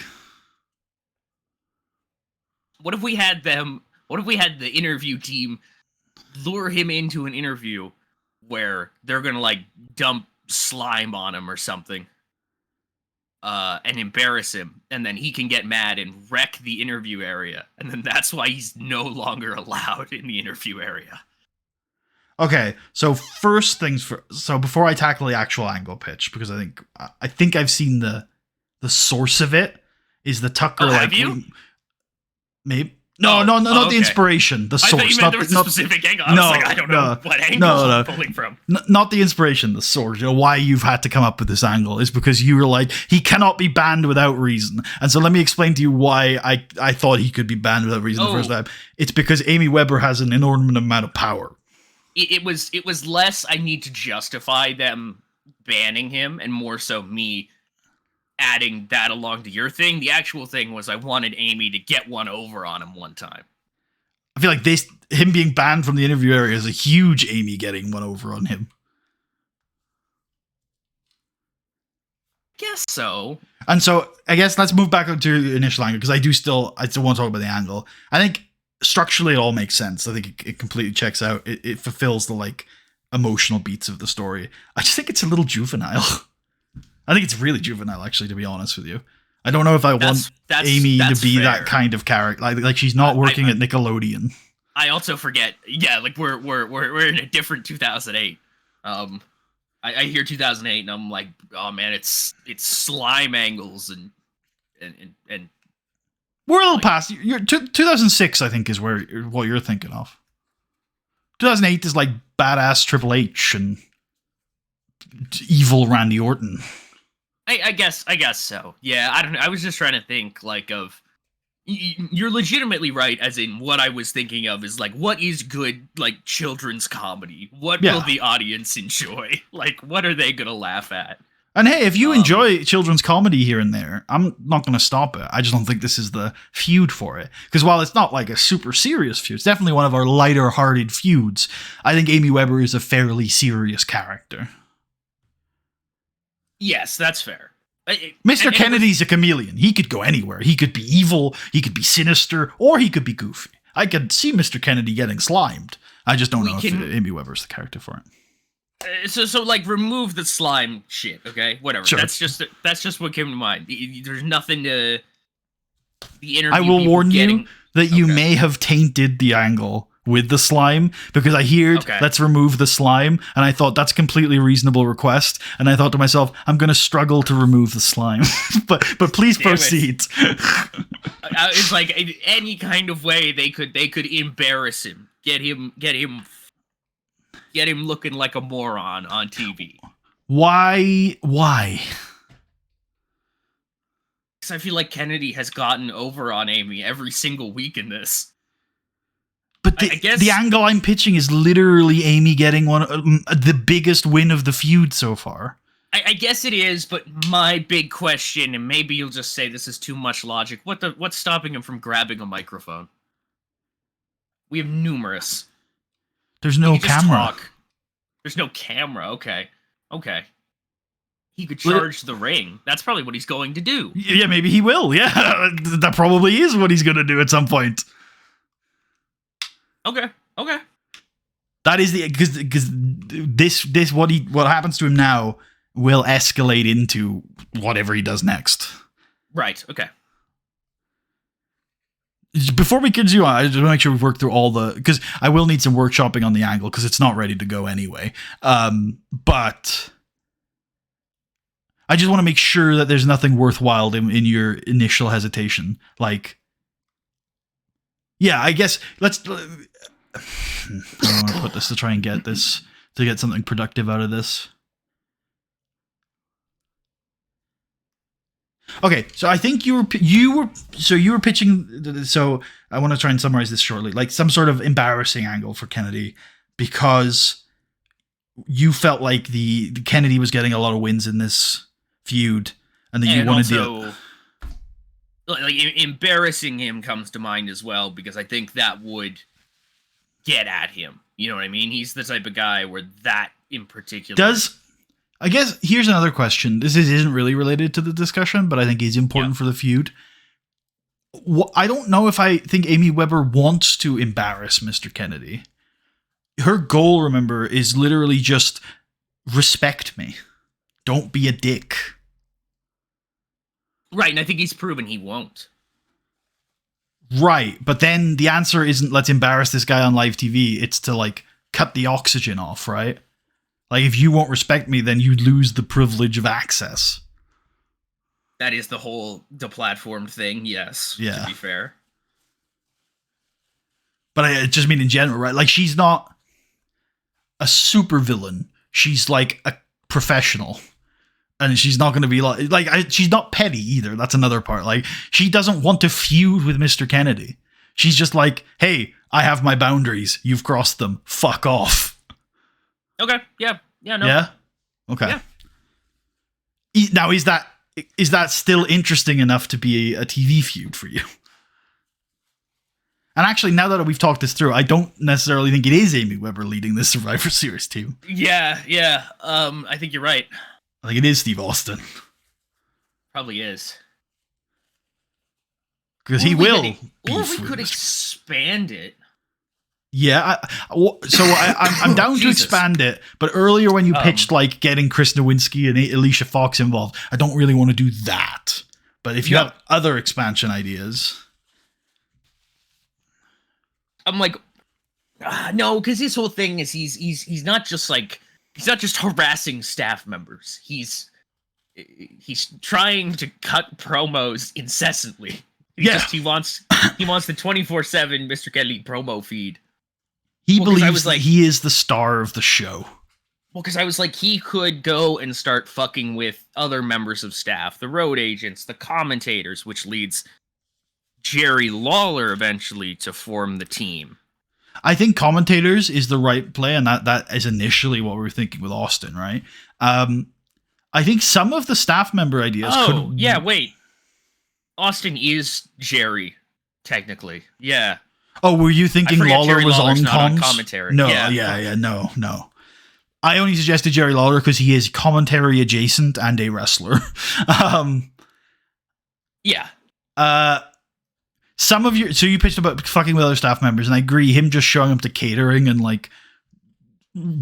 What if we had the interview team lure him into an interview where they're gonna dump slime on him or something, and embarrass him, and then he can get mad and wreck the interview area, and then that's why he's no longer allowed in the interview area. Okay, so first things first. So before I tackle the actual angle pitch, because I think I've seen the source of it is the Tucker. Oh, have you? Maybe Not the okay. inspiration. The I source. thought you meant there was a specific angle. I was like, I don't know what angle I'm pulling from. Not the inspiration. The source. Why you've had to come up with this angle is because you were like, he cannot be banned without reason. And so let me explain to you why I thought he could be banned without reason the first time. It's because Amy Weber has an inordinate amount of power. It was less I need to justify them banning him, and more so me adding that along to your thing. The actual thing was I wanted Amy to get one over on him one time. I feel like him being banned from the interview area is a huge Amy getting one over on him. Guess so. And so I guess let's move back to the initial angle, because I still want to talk about the angle. I think structurally it all makes sense. I think it completely checks out. It fulfills the like emotional beats of the story. I just think it's a little juvenile. I think it's really juvenile, actually, to be honest with you. I don't know if I want Amy to be fair. That kind of character. Like she's not working at Nickelodeon. I also forget. Yeah, like we're in a different 2008. I hear 2008 and I'm like, oh man, it's slime angles and we're a little past. 2006, I think, is what you're thinking of. 2008 is like badass Triple H and evil Randy Orton. I guess so. Yeah, I don't know. I was just trying to think like of. You're legitimately right, as in what I was thinking of is like, what is good like children's comedy? What will the audience enjoy? Like, what are they gonna laugh at? And hey, if you enjoy children's comedy here and there, I'm not going to stop it. I just don't think this is the feud for it. Because while it's not like a super serious feud, it's definitely one of our lighter-hearted feuds. I think Amy Weber is a fairly serious character. Yes, that's fair. Mr. Kennedy's a chameleon. He could go anywhere. He could be evil, he could be sinister, or he could be goofy. I could see Mr. Kennedy getting slimed. I just don't know if Amy Weber's the character for it. So like remove the slime shit, okay? Whatever. Sure. That's just what came to mind. There's nothing to the interview. I will warn you that you may have tainted the angle with the slime, because I heard let's remove the slime, and I thought that's a completely reasonable request, and I thought to myself, I'm going to struggle to remove the slime. but please proceed. It's like any kind of way they could embarrass him, get him looking like a moron on TV. Why? Because I feel like Kennedy has gotten over on Amy every single week in this. But I guess the angle I'm pitching is literally Amy getting the biggest win of the feud so far. I guess it is, but my big question, and maybe you'll just say this is too much logic, what's stopping him from grabbing a microphone? We have numerous. There's no camera. There's no camera. Okay. He could charge the ring. That's probably what he's going to do. Yeah, maybe he will. Yeah, that probably is what he's going to do at some point. Okay. That is because this what happens to him now will escalate into whatever he does next. Right. Okay. Before we continue on, I just want to make sure we've worked through all because I will need some workshopping on the angle because it's not ready to go anyway. But I just want to make sure that there's nothing worthwhile in your initial hesitation. Like, yeah, I guess let's. I don't want to put this to try and get something productive out of this. Okay, so I think you were pitching. So I want to try and summarize this shortly, like some sort of embarrassing angle for Kennedy, because you felt like the Kennedy was getting a lot of wins in this feud, and then you wanted to. Like embarrassing him comes to mind as well, because I think that would get at him. You know what I mean? He's the type of guy where that in particular does. I guess here's another question. This isn't really related to the discussion, but I think is important for the feud. I don't know if I think Amy Weber wants to embarrass Mr. Kennedy. Her goal, remember, is literally just respect me. Don't be a dick. Right, and I think he's proven he won't. Right, but then the answer isn't let's embarrass this guy on live TV. It's to like cut the oxygen off, right? Like if you won't respect me, then you lose the privilege of access. That is the whole deplatformed thing, yes. Yeah. To be fair. But I just mean in general, right? Like, she's not a super villain. She's like a professional. And she's not going to be she's not petty either. That's another part. Like, she doesn't want to feud with Mr. Kennedy. She's just like, hey, I have my boundaries. You've crossed them. Fuck off. Okay. Yeah. Yeah. No. Yeah. Okay. Yeah. Now, is that still interesting enough to be a TV feud for you? And actually, now that we've talked this through, I don't necessarily think it is Amy Weber leading this Survivor Series team. Yeah. Yeah. I think you're right. I think it is Steve Austin. Probably is. Because he will. Or if we could expand it. Yeah. I'm down to expand it. But earlier when you pitched like getting Chris Nowinski and Alicia Fox involved, I don't really want to do that. But if you have other expansion ideas. I'm like, no, because his whole thing is he's not just like, he's not just harassing staff members. He's trying to cut promos incessantly. He wants the 24/7 Mr. Kelly promo feed. He believes that he is the star of the show. Well, because I was like, he could go and start fucking with other members of staff, the road agents, the commentators, which leads Jerry Lawler eventually to form the team. I think commentators is the right play, and that is initially what we were thinking with Austin, right? I think some of the staff member ideas could... yeah, wait. Austin is Jerry, technically. Yeah. Oh, were you thinking Lawler was on commentary? No, yeah, no. I only suggested Jerry Lawler because he is commentary adjacent and a wrestler. Yeah. So you pitched about fucking with other staff members, and I agree, him just showing up to catering and like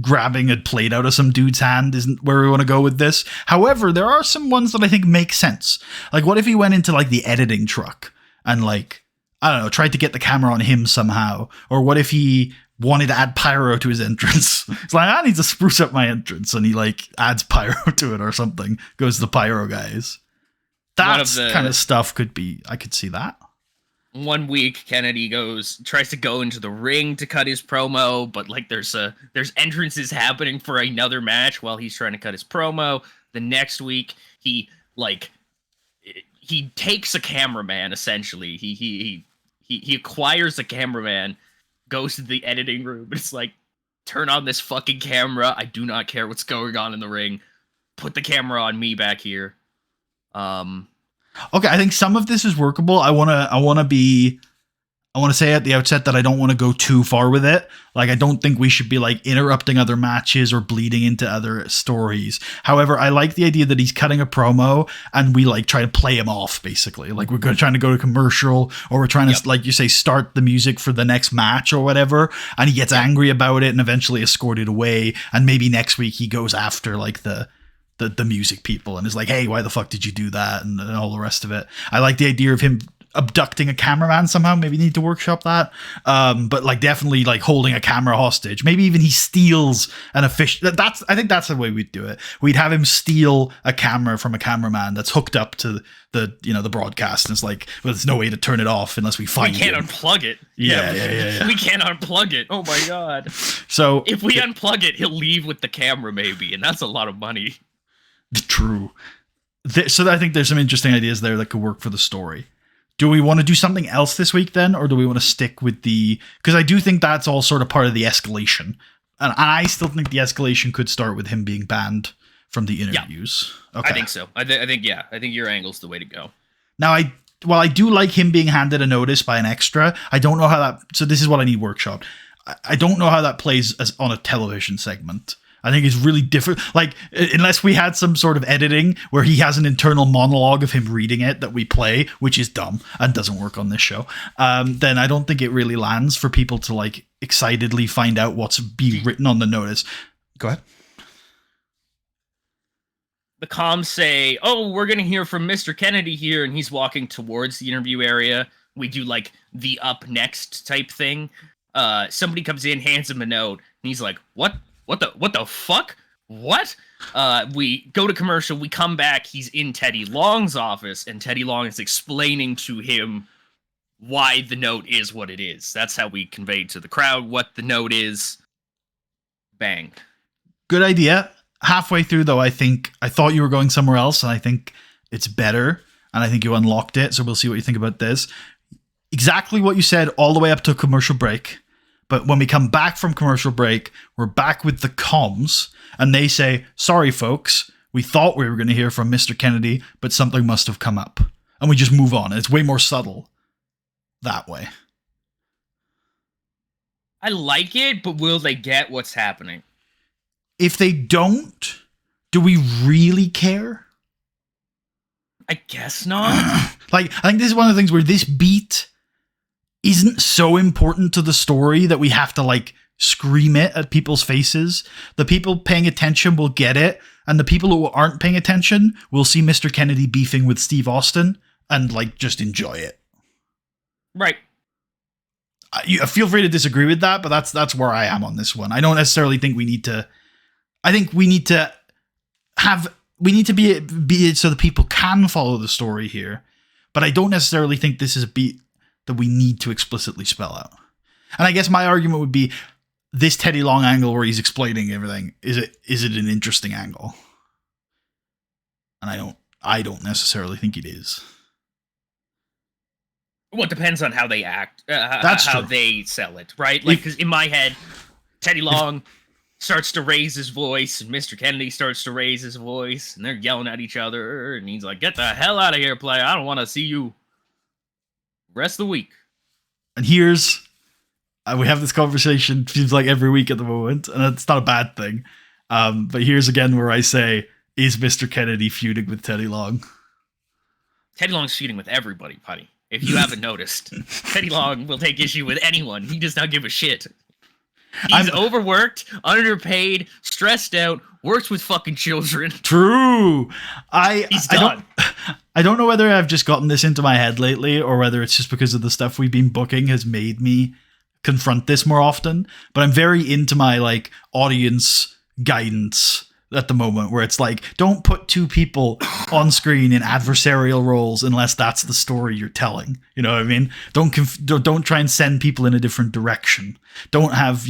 grabbing a plate out of some dude's hand isn't where we want to go with this. However, there are some ones that I think make sense. Like, what if he went into like the editing truck and like, I don't know, tried to get the camera on him somehow? Or what if he wanted to add pyro to his entrance? It's like, I need to spruce up my entrance, and he like adds pyro to it or something. Goes to the pyro guys. That kind of stuff I could see that. 1 week, Kennedy tries to go into the ring to cut his promo, but like there's entrances happening for another match while he's trying to cut his promo. The next week, he takes a cameraman, essentially. He acquires a cameraman, goes to the editing room, and it's like, turn on this fucking camera. I do not care what's going on in the ring. Put the camera on me back here. Okay, I think some of this is workable. I want to say at the outset that I don't want to go too far with it. Like, I don't think we should be like interrupting other matches or bleeding into other stories. However, I like the idea that he's cutting a promo and we like try to play him off, basically. Like, we're trying to go to commercial, or we're trying to, like you say, start the music for the next match or whatever. And he gets angry about it and eventually escorted away. And maybe next week he goes after like the music people and is like, hey, why the fuck did you do that? And all the rest of it. I like the idea of him abducting a cameraman somehow. Maybe need to workshop that. But like, definitely like holding a camera hostage. Maybe even he steals an official. I think that's the way we'd do it. We'd have him steal a camera from a cameraman that's hooked up to the broadcast. And it's like, well, there's no way to turn it off unless we find it. We can't unplug it. Yeah. We can't unplug it. Oh my God. So if we unplug it, he'll leave with the camera maybe. And that's a lot of money. True. So I think there's some interesting ideas there that could work for the story. Do we want to do something else this week then? Or do we want to stick with because I do think that's all sort of part of the escalation. And I still think the escalation could start with him being banned from the interviews. Yeah, okay. I think so. I think your angle's the way to go. Now, while I do like him being handed a notice by an extra, I don't know how so this is what I need workshopped. I don't know how that plays as on a television segment. I think it's really different. Like, unless we had some sort of editing where he has an internal monologue of him reading it that we play, which is dumb and doesn't work on this show, then I don't think it really lands for people to like excitedly find out what's being written on the notice. Go ahead. The comms say, oh, we're going to hear from Mr. Kennedy here, and he's walking towards the interview area. We do like the up next type thing. Somebody comes in, hands him a note, and he's like, what the fuck? What? We go to commercial, we come back, he's in Teddy Long's office, and Teddy Long is explaining to him why the note is what it is. That's how we convey to the crowd what the note is. Bang. Good idea. Halfway through, though, I thought you were going somewhere else, and I think it's better, and I think you unlocked it, so we'll see what you think about this. Exactly what you said all the way up to commercial break, but when we come back from commercial break, we're back with the comms, and they say, sorry, folks, we thought we were going to hear from Mr. Kennedy, but something must have come up. And we just move on. It's way more subtle that way. I like it, but will they get what's happening? If they don't, do we really care? I guess not. Like, I think this is one of the things where this beat isn't so important to the story that we have to, like, scream it at people's faces. The people paying attention will get it, and the people who aren't paying attention will see Mr. Kennedy beefing with Steve Austin and, like, just enjoy it. Right. You feel free to disagree with that, but that's where I am on this one. I don't necessarily think we need to. I think we need to be it so that people can follow the story here, but I don't necessarily think this is a beat that we need to explicitly spell out. And I guess my argument would be this Teddy Long angle where he's explaining everything. Is it an interesting angle? And I don't necessarily think it is. Well, it depends on how they act, That's how true. they sell it, right? Like, because in my head, Teddy Long starts to raise his voice, and Mr. Kennedy starts to raise his voice, and they're yelling at each other, and he's like, get the hell out of here, player. I don't want to see you rest of the week. And here's, we have this conversation, seems like every week at the moment, and it's not a bad thing. But here's again where I say, is Mr. Kennedy feuding with Teddy Long? Teddy Long's feuding with everybody, Putty. If you haven't noticed, Teddy Long will take issue with anyone. He does not give a shit. He's overworked, underpaid, stressed out, works with fucking children. True. He's done. I don't know whether I've just gotten this into my head lately or whether it's just because of the stuff we've been booking has made me confront this more often, but I'm very into my, like, audience guidance at the moment, where it's like, don't put two people on screen in adversarial roles unless that's the story you're telling. You know what I mean? Don't try and send people in a different direction. Don't have,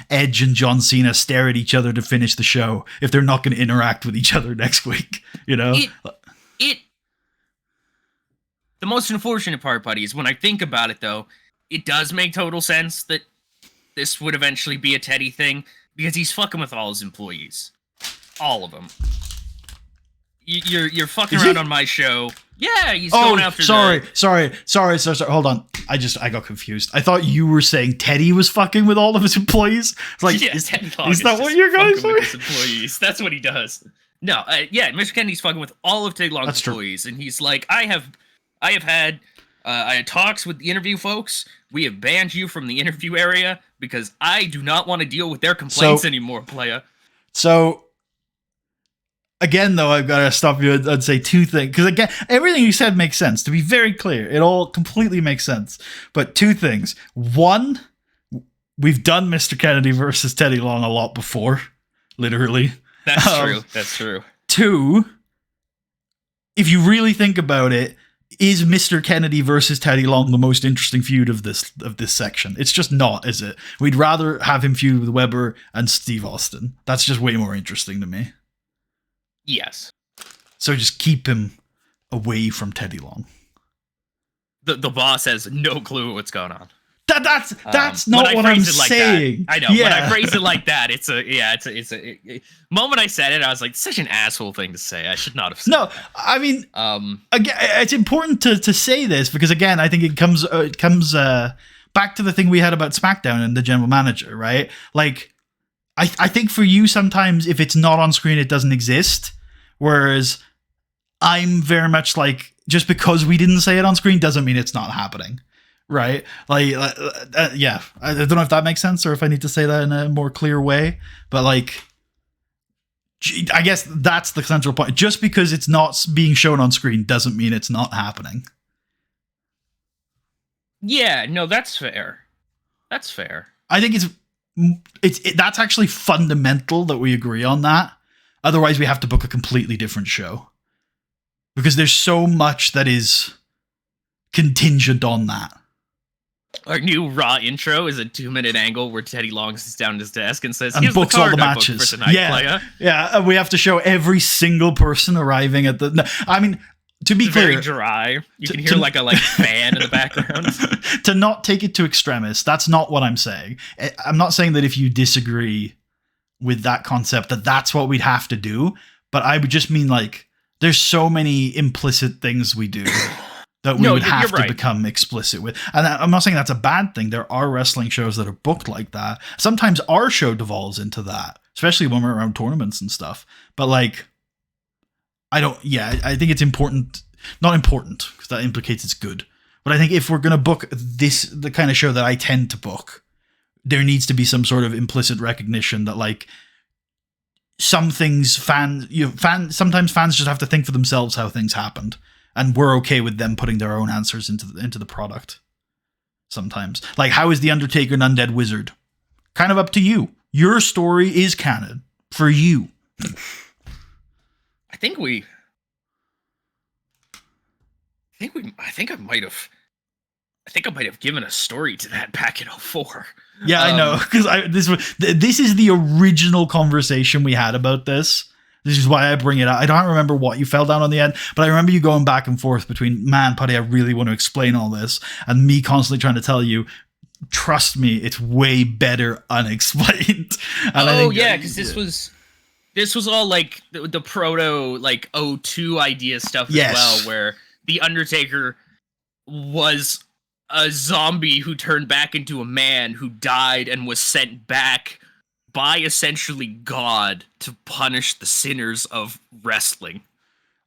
Edge and John Cena stare at each other to finish the show if they're not going to interact with each other next week. The most unfortunate part, buddy, is when I think about it, though, it does make total sense that this would eventually be a Teddy thing, because he's fucking with all his employees. All of them. You're fucking around on my show. Yeah, he's going after. Sorry. Hold on. I got confused. I thought you were saying Teddy was fucking with all of his employees. It's like, yeah, is that what you're going for? His employees. That's what he does. No, Mr. Kennedy's fucking with all of Teddy Long's employees, and he's like, I have had talks with the interview folks. We have banned you from the interview area because I do not want to deal with their complaints anymore, playa. So, again, though, I've got to stop you and say two things. Because, again, everything you said makes sense. To be very clear, it all completely makes sense. But two things. One, we've done Mr. Kennedy versus Teddy Long a lot before. Literally. That's true. That's true. Two, if you really think about it, is Mr. Kennedy versus Teddy Long the most interesting feud of this section? It's just not, is it? We'd rather have him feud with Weber and Steve Austin. That's just way more interesting to me. Yes. So just keep him away from Teddy Long. The boss has no clue what's going on. That's not what I'm saying. I know. When I phrase it like that, it's a moment I said it, I was like, such an asshole thing to say. I should not have said No, that. I mean, again, it's important to say this because, again, I think it comes back to the thing we had about SmackDown and the general manager, right? Like, I think for you, sometimes if it's not on screen, it doesn't exist. Whereas I'm very much like, just because we didn't say it on screen doesn't mean it's not happening. Right? Yeah. I don't know if that makes sense or if I need to say that in a more clear way. But, like, I guess that's the central point. Just because it's not being shown on screen doesn't mean it's not happening. Yeah, no, that's fair. That's fair. I think that's actually fundamental that we agree on that. Otherwise, we have to book a completely different show. Because there's so much that is contingent on that. Our new Raw intro is a 2-minute angle where Teddy Long sits down at his desk and says, And "Here's books the all card the I booked matches. for tonight, player." Yeah. And we have to show every single person arriving at the. No, I mean, to be It's clear, very dry. You can hear like a fan in the background. to not take it to extremis, that's not what I'm saying. I'm not saying that if you disagree with that concept, that's what we'd have to do. But I would just mean like, there's so many implicit things we do that we would have to become explicit with. And I'm not saying that's a bad thing. There are wrestling shows that are booked like that. Sometimes our show devolves into that, especially when we're around tournaments and stuff. But like, I think it's important. Not important, because that implicates it's good. But I think if we're going to book the kind of show that I tend to book, there needs to be some sort of implicit recognition that like, some things sometimes fans just have to think for themselves how things happened. And we're okay with them putting their own answers into the product. Sometimes. Like, how is The Undertaker an undead wizard? Kind of up to you. Your story is canon. For you. I think I might have given a story to that back in 04. Yeah, I know. Because this is the original conversation we had about this. This is why I bring it up. I don't remember what you fell down on the end, but I remember you going back and forth between, man, Putty, I really want to explain all this, and me constantly trying to tell you, trust me, it's way better unexplained. And because this was all like the proto like 02 idea stuff as well, where The Undertaker was a zombie who turned back into a man who died and was sent back by essentially God to punish the sinners of wrestling.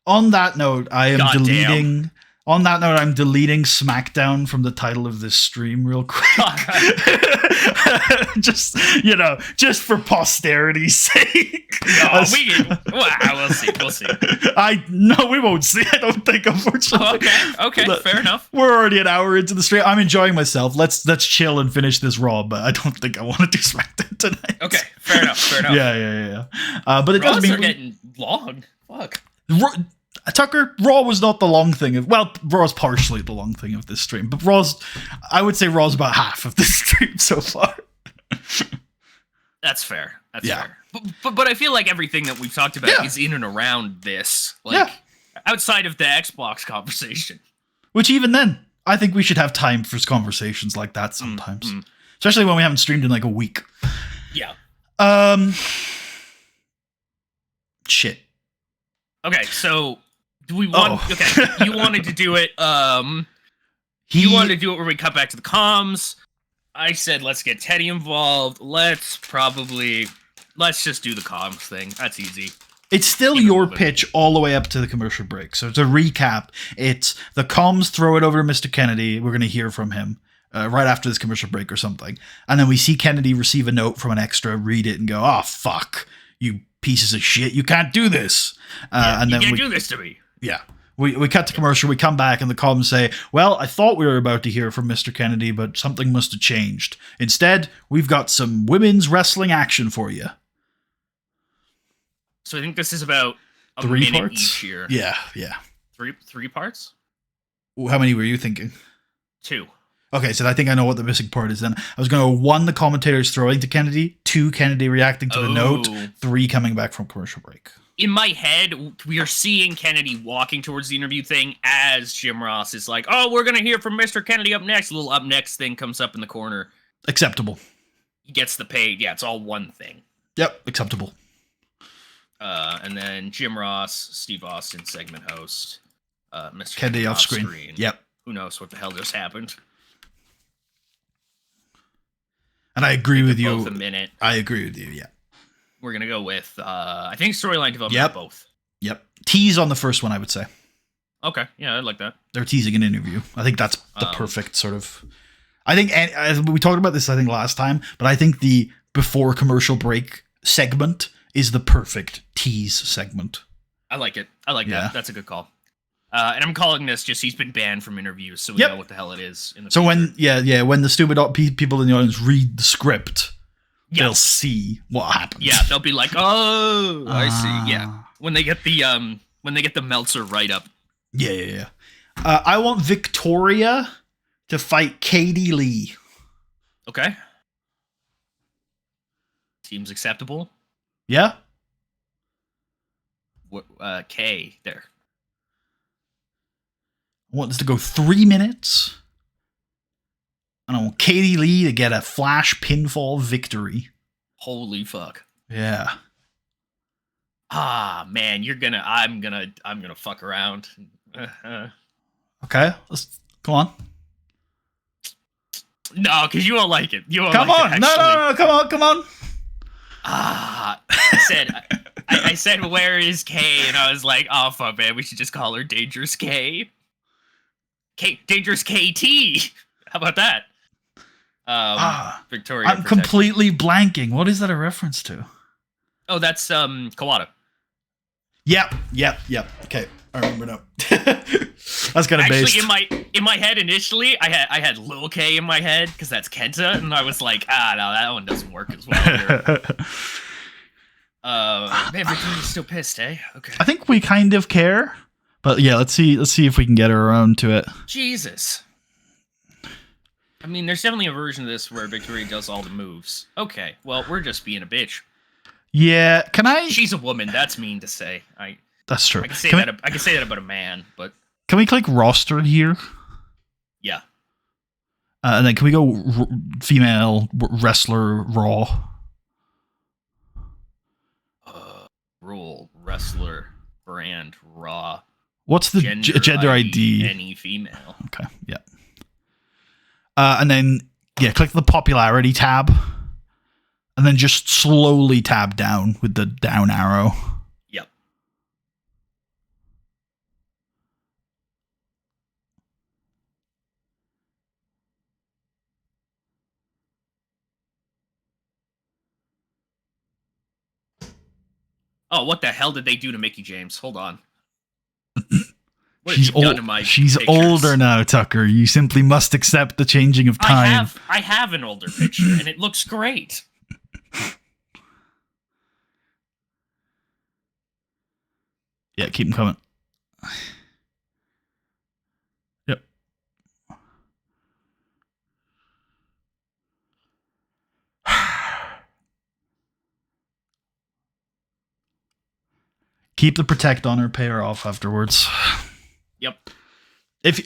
On that note, I'm deleting SmackDown from the title of this stream real quick. just for posterity's sake. No, we'll see. No, we won't see. I don't think, unfortunately. Okay, fair enough. We're already an hour into the stream. I'm enjoying myself. Let's chill and finish this Raw, but I don't think I want to do SmackDown tonight. Okay, fair enough. Yeah. But it doesn't mean getting long. Fuck. Tucker, Raw was not the long thing of, well, Raw's partially the long thing of this stream, but I would say Raw's about half of this stream so far. That's fair. Fair. But I feel like everything that we've talked about is in and around this, outside of the Xbox conversation. Which even then, I think we should have time for conversations like that sometimes, especially when we haven't streamed in like a week. Yeah. Shit. Okay, so do we want? Okay, you wanted to do it. You wanted to do it where we cut back to the comms. I said, let's get Teddy involved. Let's just do the comms thing. That's easy. It's still your pitch all the way up to the commercial break. So to recap, it's the comms throw it over to Mr. Kennedy. We're going to hear from him right after this commercial break or something. And then we see Kennedy receive a note from an extra, read it, and go, oh, fuck, you pieces of shit. You can't do this. And then you can't do this to me. Yeah. We cut to commercial, we come back, and the comms say, well, I thought we were about to hear from Mr. Kennedy, but something must have changed. Instead, we've got some women's wrestling action for you. So I think this is about a 3 minute parts? each here. Yeah. 3 parts? How many were you thinking? 2. Okay, so I think I know what the missing part is then. I was going to go 1, the commentators throwing to Kennedy, 2, Kennedy reacting to the note, 3 coming back from commercial break. In my head, we are seeing Kennedy walking towards the interview thing as Jim Ross is like, oh, we're going to hear from Mr. Kennedy up next. A little up next thing comes up in the corner. Acceptable. He gets the paid. Yeah, it's all one thing. Yep, acceptable. And then Jim Ross, Steve Austin, segment host, Mr. Kennedy off screen. Yep. Who knows what the hell just happened? And I agree with you. Both a minute. I agree with you, yeah. We're going to go with, I think storyline development both. Yep. Tease on the first one, I would say. Okay. Yeah, I like that. They're teasing an interview. I think that's the perfect sort of... I think, and we talked about this, I think, last time, but I think the before commercial break segment is the perfect tease segment. I like it. I like that. That's a good call. And I'm calling this just he's been banned from interviews, so we know what the hell it is. In the future. When the stupid people in the audience read the script, they'll see what happens. Yeah, they'll be like, "Oh, I see." Yeah, when they get the Meltzer write up. Yeah. I want Victoria to fight Katie Lee. Okay. Seems acceptable. Yeah? K there. I want this to go 3 minutes. And I want Katie Lee to get a flash pinfall victory. Holy fuck. Yeah. Ah, man, I'm gonna fuck around. Okay, let's come on. No, because you won't like it. You won't Come like on. it, No, come on. Ah, I said, where is Kay? And I was like, oh, fuck, man, we should just call her Dangerous Kay. Dangerous KT. How about that? Victoria. I'm completely blanking. What is that a reference to? Oh, that's Kawada. Yep. Okay, I remember now. That's kind of based. Actually, in my head initially, I had Lil K in my head because that's Kenta, and I was like, no, that one doesn't work as well. Man, Victoria's still pissed, eh? Okay. I think we kind of care, but yeah, let's see if we can get her around to it. Jesus. I mean, there's definitely a version of this where Victoria does all the moves. Okay, well, we're just being a bitch. Yeah, can I? She's a woman. That's mean to say. That's true. I can say that. I can say that about a man, but can we click roster here? Yeah. And then can we go female wrestler Raw? Rule wrestler brand Raw. What's the gender ID? Any female. Okay. Yeah. And then click the popularity tab, and then just slowly tab down with the down arrow. Yep. Oh, what the hell did they do to Mickie James? Hold on. She's old. She's older now, Tucker. You simply must accept the changing of time. I have an older picture, and it looks great. Yeah, keep them coming. Yep. Keep the protect on her, pay her off afterwards. Yep.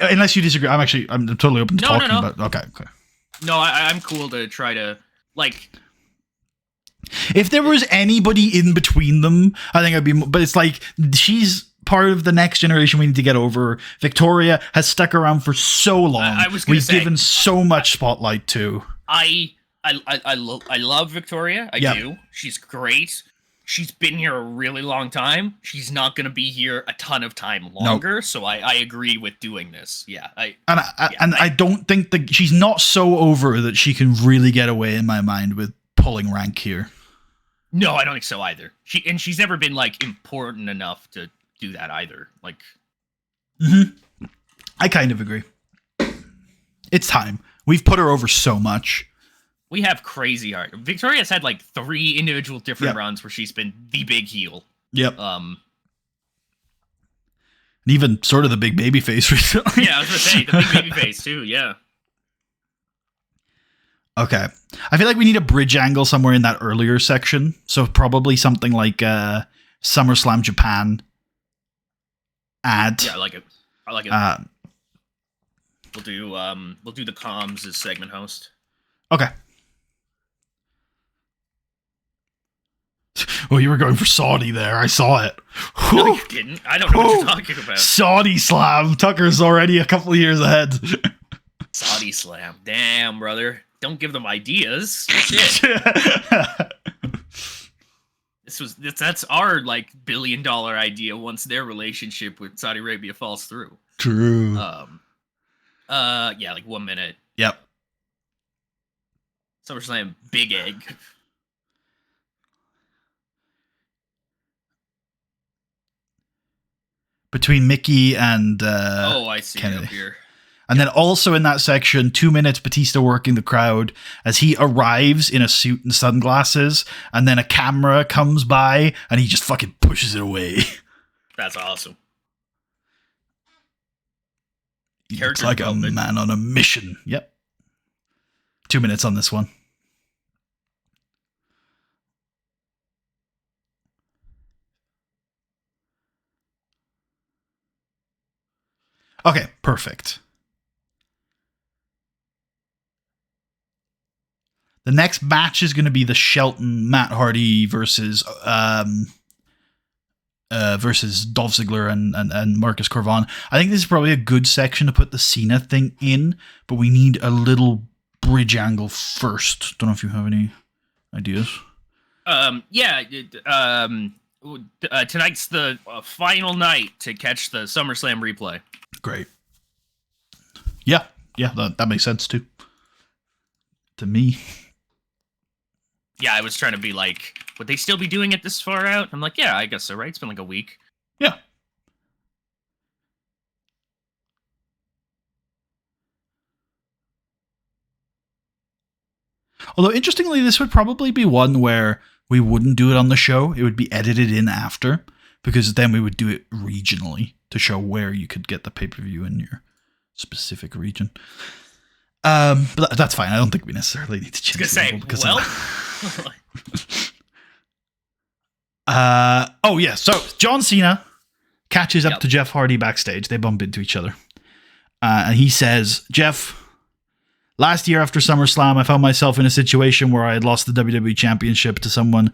Unless you disagree, I'm totally open to talking about. Okay. No, I'm cool to try to like. If there was anybody in between them, I think I'd be. But it's like she's part of the next generation we need to get over. Victoria has stuck around for so long. We've given so much spotlight to. I love Victoria. I do. She's great. She's been here a really long time. She's not going to be here a ton of time longer. Nope. So I agree with doing this. Yeah. I don't think that she's not so over that she can really get away in my mind with pulling rank here. No, I don't think so either. She's never been like important enough to do that either. Like, I kind of agree. It's time. We've put her over so much. We have crazy art. Victoria's had like 3 individual different runs where she's been the big heel. Yep. And even sort of the big baby face recently. Yeah, I was gonna say the big baby face too. Yeah. Okay. I feel like we need a bridge angle somewhere in that earlier section. So probably something like SummerSlam Japan ad. Yeah, I like it. We'll do the comms as segment host. Okay. Oh, you were going for Saudi there. I saw it. No, you didn't. I don't know what you're talking about. Saudi Slam. Tucker's already a couple of years ahead. Saudi Slam. Damn, brother. Don't give them ideas. Shit. That's our like $1 billion idea once their relationship with Saudi Arabia falls through. True. Yeah, like 1 minute. Yep. SummerSlam Big Egg. Between Mickie and I see Kennedy. it up here. And then also in that section, 2 minutes, Batista working the crowd as he arrives in a suit and sunglasses, and then a camera comes by and he just fucking pushes it away. That's awesome. He looks Character like a development. man on a mission. Yep. 2 minutes on this one. Okay, perfect. The next match is going to be the Shelton Matt Hardy versus Dolph Ziggler and Marcus Corvan. I think this is probably a good section to put the Cena thing in, but we need a little bridge angle first. Don't know if you have any ideas. Tonight's the final night to catch the SummerSlam replay. Great. Yeah, that makes sense too. To me. Yeah, I was trying to be like, would they still be doing it this far out? I'm like, yeah, I guess so, right? It's been like a week. Yeah. Although, interestingly, this would probably be one where we wouldn't do it on the show. It would be edited in after, because then we would do it regionally to show where you could get the pay-per-view in your specific region. But that's fine. I don't think we necessarily need to change the level because of that. Oh, yeah. So, John Cena catches up to Jeff Hardy backstage. They bump into each other. And he says, Jeff, last year after SummerSlam, I found myself in a situation where I had lost the WWE Championship to someone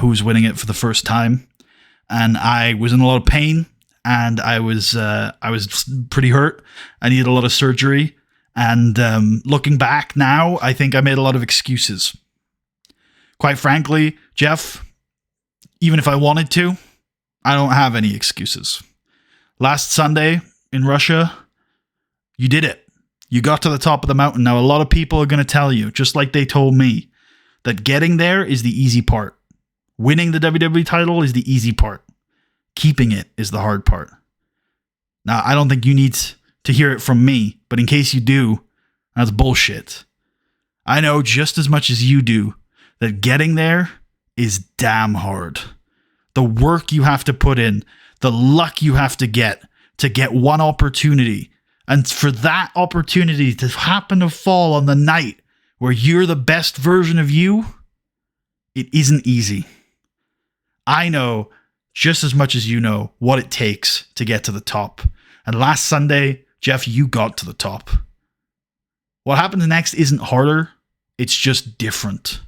who was winning it for the first time. And I was in a lot of pain. And I was pretty hurt. I needed a lot of surgery. And looking back now, I think I made a lot of excuses. Quite frankly, Jeff, even if I wanted to, I don't have any excuses. Last Sunday in Russia, you did it. You got to the top of the mountain. Now, a lot of people are going to tell you, just like they told me, that getting there is the easy part. Winning the WWE title is the easy part. Keeping it is the hard part. Now, I don't think you need to hear it from me, but in case you do, that's bullshit. I know just as much as you do that getting there is damn hard. The work you have to put in, the luck you have to get one opportunity, and for that opportunity to happen to fall on the night where you're the best version of you, it isn't easy. I know just as much as you know what it takes to get to the top. And last Sunday, Jeff, you got to the top. What happens next isn't harder. It's just different.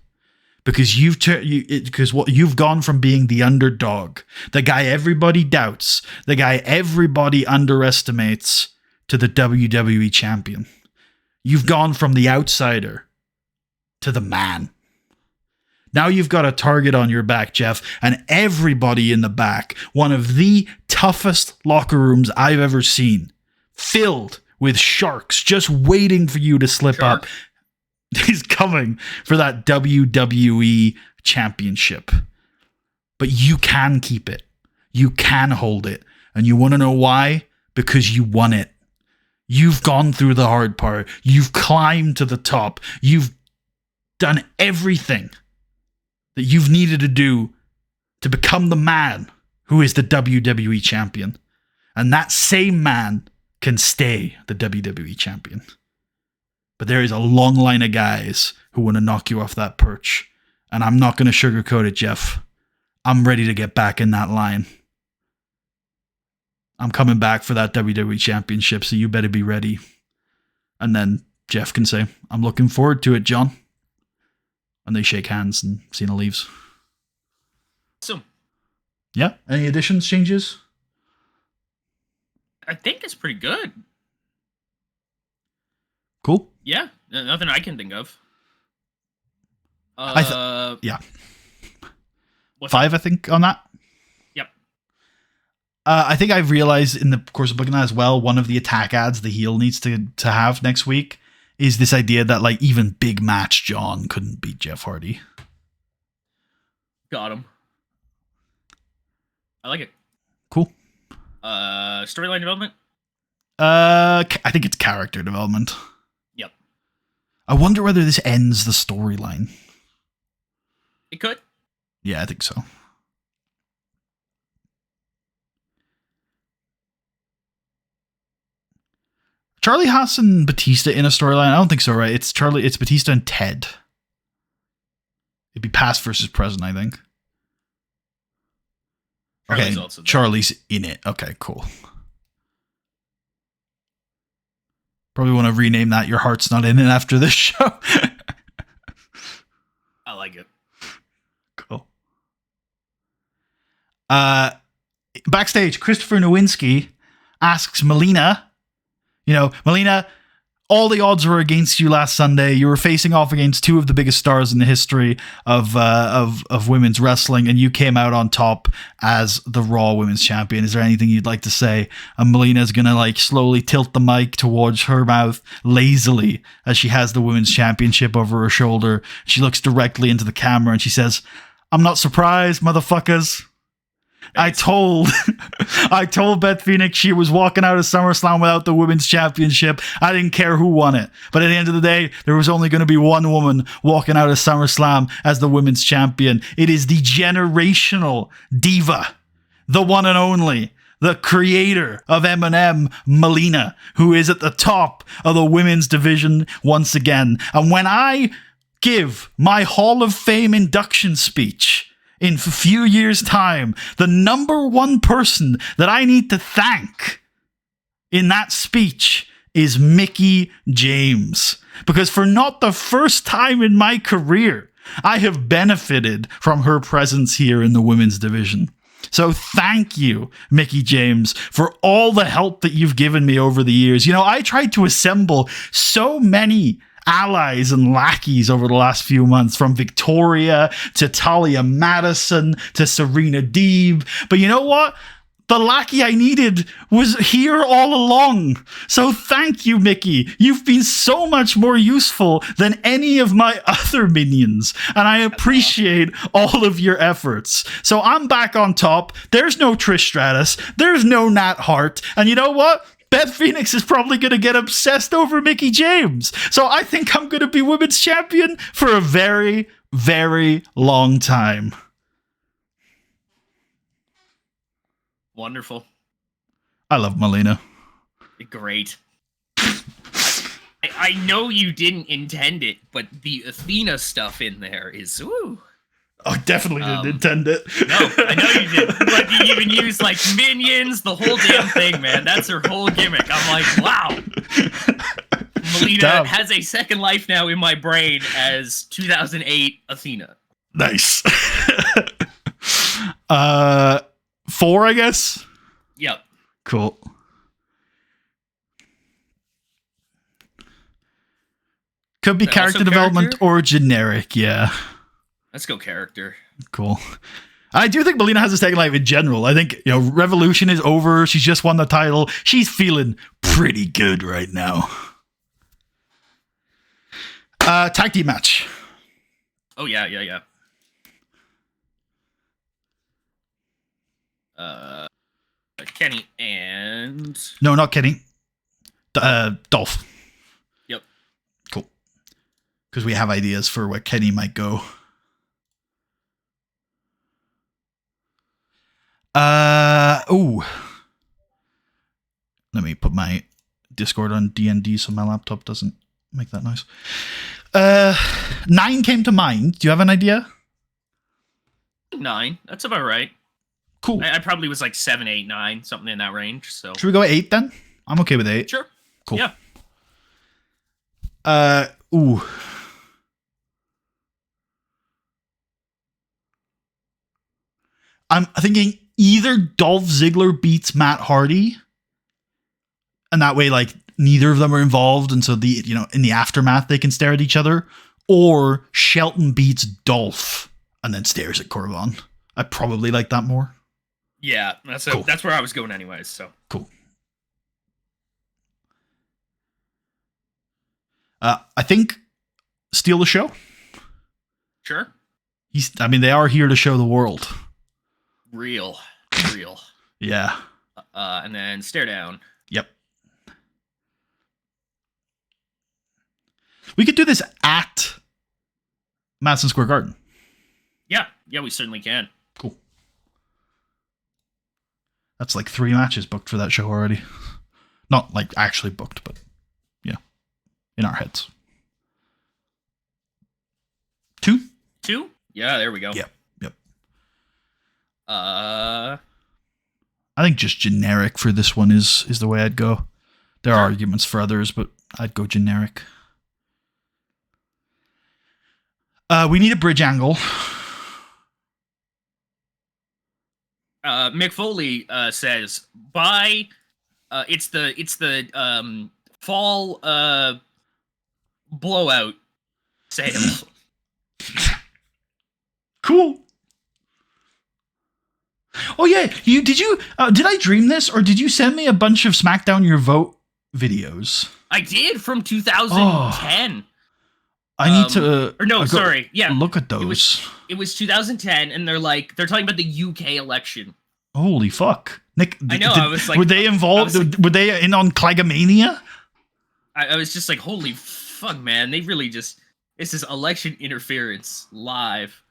Because you've gone from being the underdog, the guy everybody doubts, the guy everybody underestimates, to the WWE champion. You've gone from the outsider to the man. Now you've got a target on your back, Jeff, and everybody in the back, one of the toughest locker rooms I've ever seen, filled with sharks just waiting for you to slip up. He's coming for that WWE championship. But you can keep it. You can hold it. And you want to know why? Because you won it. You've gone through the hard part. You've climbed to the top. You've done everything that you've needed to do to become the man who is the WWE champion. And that same man can stay the WWE champion. But there is a long line of guys who want to knock you off that perch. And I'm not going to sugarcoat it, Jeff. I'm ready to get back in that line. I'm coming back for that WWE championship, so you better be ready. And then Jeff can say, I'm looking forward to it, John. And they shake hands and Cena leaves. So, yeah. Any additions, changes? I think it's pretty good. Cool. Yeah, nothing I can think of. Yeah. 5, I think, on that. Yep. I think I've realized in the course of booking that as well, one of the attack ads the heel needs to have next week is this idea that like even big match John couldn't beat Jeff Hardy. Got him. I like it. Cool. Storyline development? I think it's character development. Yep. I wonder whether this ends the storyline. It could. Yeah, I think so. Charlie Haas and Batista in a storyline? I don't think so, right? It's Batista and Ted. It'd be past versus present, I think. Charlie's okay, also there. Charlie's in it. Okay, cool. Probably want to rename that Your Heart's Not In It after this show. I like it. Cool. Backstage, Christopher Nowinski asks Melina, Melina, all the odds were against you last Sunday. You were facing off against two of the biggest stars in the history of women's wrestling, and you came out on top as the Raw Women's Champion. Is there anything you'd like to say? And Melina's gonna slowly tilt the mic towards her mouth lazily as she has the Women's Championship over her shoulder. She looks directly into the camera and she says, "I'm not surprised, motherfuckers. I told Beth Phoenix she was walking out of SummerSlam without the Women's Championship. I didn't care who won it. But at the end of the day, there was only going to be one woman walking out of SummerSlam as the Women's Champion. It is the generational diva, the one and only, the creator of M&M, Melina, who is at the top of the women's division once again. And when I give my Hall of Fame induction speech in a few years' time, the number one person that I need to thank in that speech is Mickie James. Because for not the first time in my career, I have benefited from her presence here in the women's division. So thank you, Mickie James, for all the help that you've given me over the years. I tried to assemble so many allies and lackeys over the last few months, from Victoria to Talia Madison to Serena Deeb. But you know what? The lackey I needed was here all along. So thank you, Mickie. You've been so much more useful than any of my other minions, and I appreciate all of your efforts. So I'm back on top. There's no Trish Stratus. There's no Nat Hart. And you know what? Beth Phoenix is probably going to get obsessed over Mickie James. So I think I'm going to be women's champion for a very, very long time. Wonderful. I love Melina. Great. I know you didn't intend it, but the Athena stuff in there is, ooh. I definitely didn't intend it. No, I know you did. Like, you even use minions, the whole damn thing, man. That's her whole gimmick. I'm like, wow. Melina has a second life now in my brain as 2008 Athena. Nice. 4, I guess? Yep. Cool. Could be character development or generic, yeah. Let's go character. Cool. I do think Melina has a second life in general. I think, Revolution is over. She's just won the title. She's feeling pretty good right now. Tag team match. Oh, yeah. Kenny and... No, not Kenny. Dolph. Yep. Cool. Because we have ideas for where Kenny might go. Let me put my Discord on DND so my laptop doesn't make that noise. 9 came to mind. Do you have an idea? 9. That's about right. Cool. I probably was 7, 8, 9, something in that range. So should we go 8 then? I'm okay with 8. Sure. Cool. Yeah. I'm thinking either Dolph Ziggler beats Matt Hardy, and that way, neither of them are involved, and so in the aftermath they can stare at each other, or Shelton beats Dolph and then stares at Corbin. I probably like that more. Yeah, Cool. That's where I was going anyways. So cool. I think steal the show. Sure. They are here to show the world. Real. Yeah. And then stare down. Yep. We could do this at Madison Square Garden. Yeah, we certainly can. Cool. That's 3 matches booked for that show already. Not actually booked, but in our heads. 2? 2? Yeah, there we go. Yep. Uh, I think just generic for this one is the way I'd go. There are arguments for others, but I'd go generic. We need a bridge angle. Mick Foley says it's the fall blowout sale. Cool. Oh yeah, did I dream this, or did you send me a bunch of SmackDown Your Vote videos? I did, from 2010. I need to look at those. It was 2010, and they're talking about the UK election. Holy fuck, Nick! I know. I was like, were they involved? Were they in on Clagamania? I was just like, holy fuck, man! They really just, this is election interference live.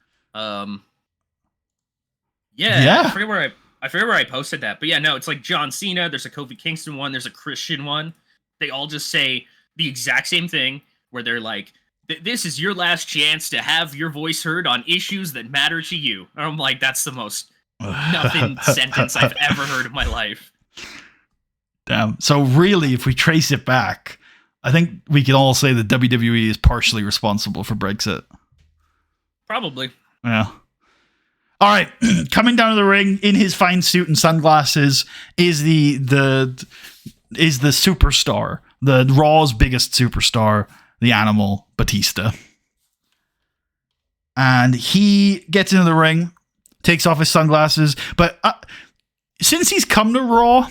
Yeah. I forget where I posted that, but yeah, no, it's like John Cena. There's a Kofi Kingston one. There's a Christian one. They all just say the exact same thing, where they're like, "This is your last chance to have your voice heard on issues that matter to you." And I'm like, that's the most nothing sentence I've ever heard in my life. Damn. So really, if we trace it back, I think we can all say that WWE is partially responsible for Brexit. Probably. Yeah. All right, coming down to the ring in his fine suit and sunglasses is the superstar, the Raw's biggest superstar, the Animal, Batista. And he gets into the ring, takes off his sunglasses, but since he's come to Raw,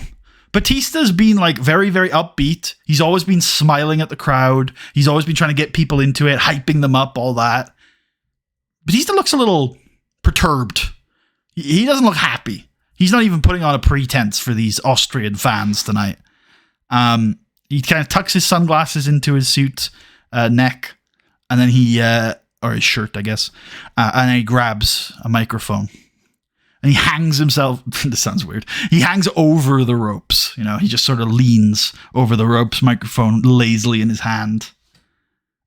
Batista's been like very, very upbeat. He's always been smiling at the crowd. He's always been trying to get people into it, hyping them up, all that. Batista looks a little perturbed. He doesn't look happy. He's not even putting on a pretense for these Austrian fans tonight. He kind of tucks his sunglasses into his suit neck, and then or his shirt, I guess, and then he grabs a microphone. And he hangs himself, this sounds weird, he hangs over the ropes. He just sort of leans over the ropes, microphone lazily in his hand.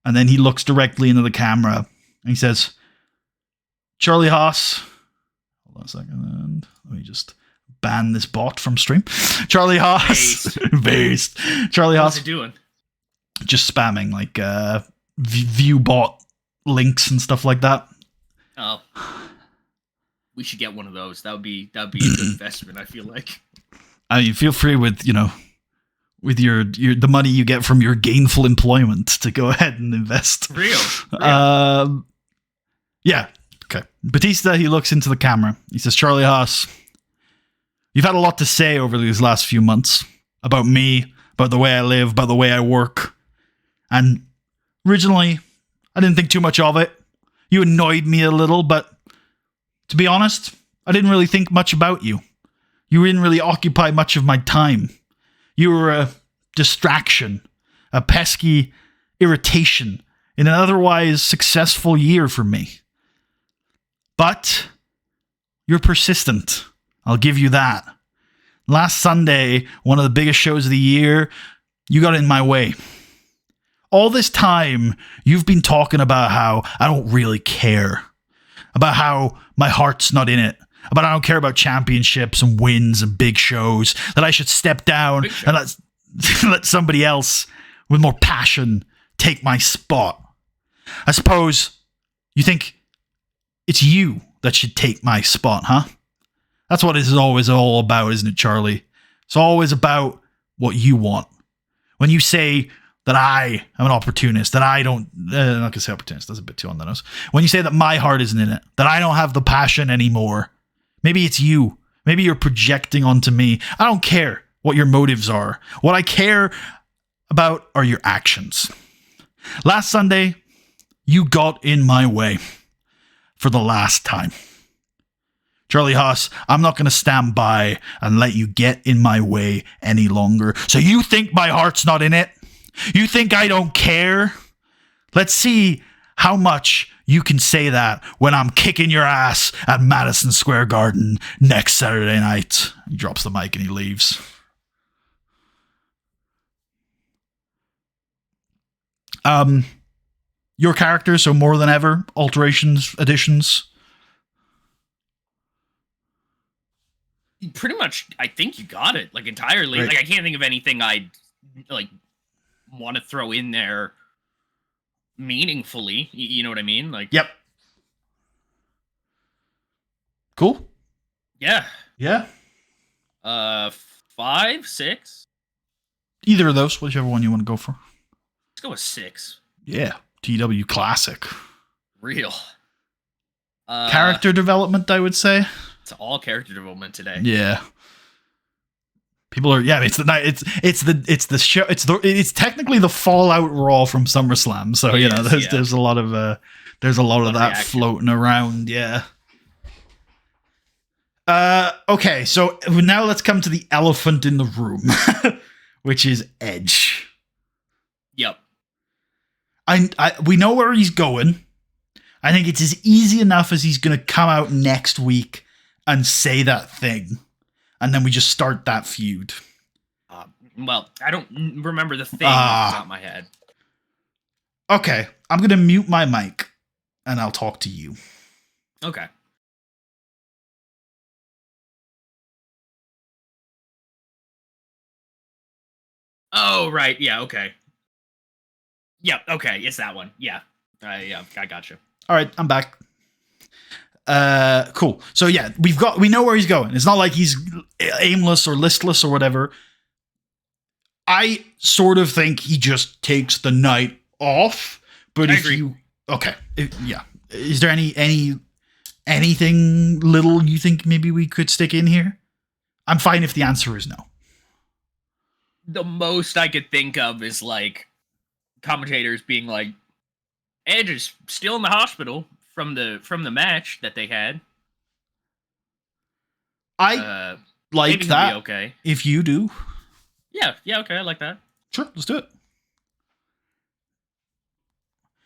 And then he looks directly into the camera, and he says, Charlie Haas, hold on a second, let me just ban this bot from stream. Charlie Haas, based. Charlie Haas, what's he doing? Just spamming like view bot links and stuff like that. Oh, we should get one of those. That would be a good investment, I feel like. I mean, feel free with with your the money you get from your gainful employment to go ahead and invest. Real. Yeah. Okay. Batista, he looks into the camera. He says, Charlie Haas, you've had a lot to say over these last few months about me, about the way I live, about the way I work. And originally, I didn't think too much of it. You annoyed me a little, but to be honest, I didn't really think much about you. You didn't really occupy much of my time. You were a distraction, a pesky irritation in an otherwise successful year for me. But you're persistent. I'll give you that. Last Sunday, one of the biggest shows of the year, you got in my way. All this time, you've been talking about how I don't really care. About how my heart's not in it. About I don't care about championships and wins and big shows. That I should step down and let somebody else with more passion take my spot. I suppose you think it's you that should take my spot, huh? That's what it's always all about, isn't it, Charlie? It's always about what you want. When you say that I am an opportunist, that I don't... I'm not going to say opportunist, that's a bit too on the nose. When you say that my heart isn't in it, that I don't have the passion anymore, maybe it's you. Maybe you're projecting onto me. I don't care what your motives are. What I care about are your actions. Last Sunday, you got in my way. For the last time. Charlie Haas, I'm not going to stand by and let you get in my way any longer. So you think my heart's not in it? You think I don't care? Let's see how much you can say that when I'm kicking your ass at Madison Square Garden next Saturday night. He drops the mic and he leaves. Your character, so more than ever, alterations, additions. Pretty much, I think you got it, like, entirely. Right. Like, I can't think of anything I'd, like, want to throw in there meaningfully. You know what I mean? Like, Yep. Cool. Yeah. Yeah. 5, 6. Either of those, whichever one you want to go for. Let's go with 6. Yeah. TEW classic. Real. Character development, I would say. It's all character development today. Yeah. People are it's the show it's technically the Fallout Raw from SummerSlam. So there's a lot of that reaction. Floating around. Yeah. Okay, so now let's come to the elephant in the room, which is Edge. Yep. We know where he's going. I think it's as easy enough as he's going to come out next week and say that thing, and then we just start that feud. Well, I don't remember the thing off the top of my head. Okay, I'm going to mute my mic, and I'll talk to you. Okay. Oh, right. Yeah, okay. Yeah, okay. It's that one. Yeah. Yeah, I gotcha. All right, I'm back. Cool. So yeah, we know where he's going. It's not like he's aimless or listless or whatever. I sort of think he just takes the night off. But I if agree. you yeah, is there anything little you think maybe we could stick in here? I'm fine if the answer is no. The most I could think of is like commentators being like, Edge is still in the hospital from the match that they had. I like that. Okay. If you do. Yeah, okay, I like that. Sure, let's do it.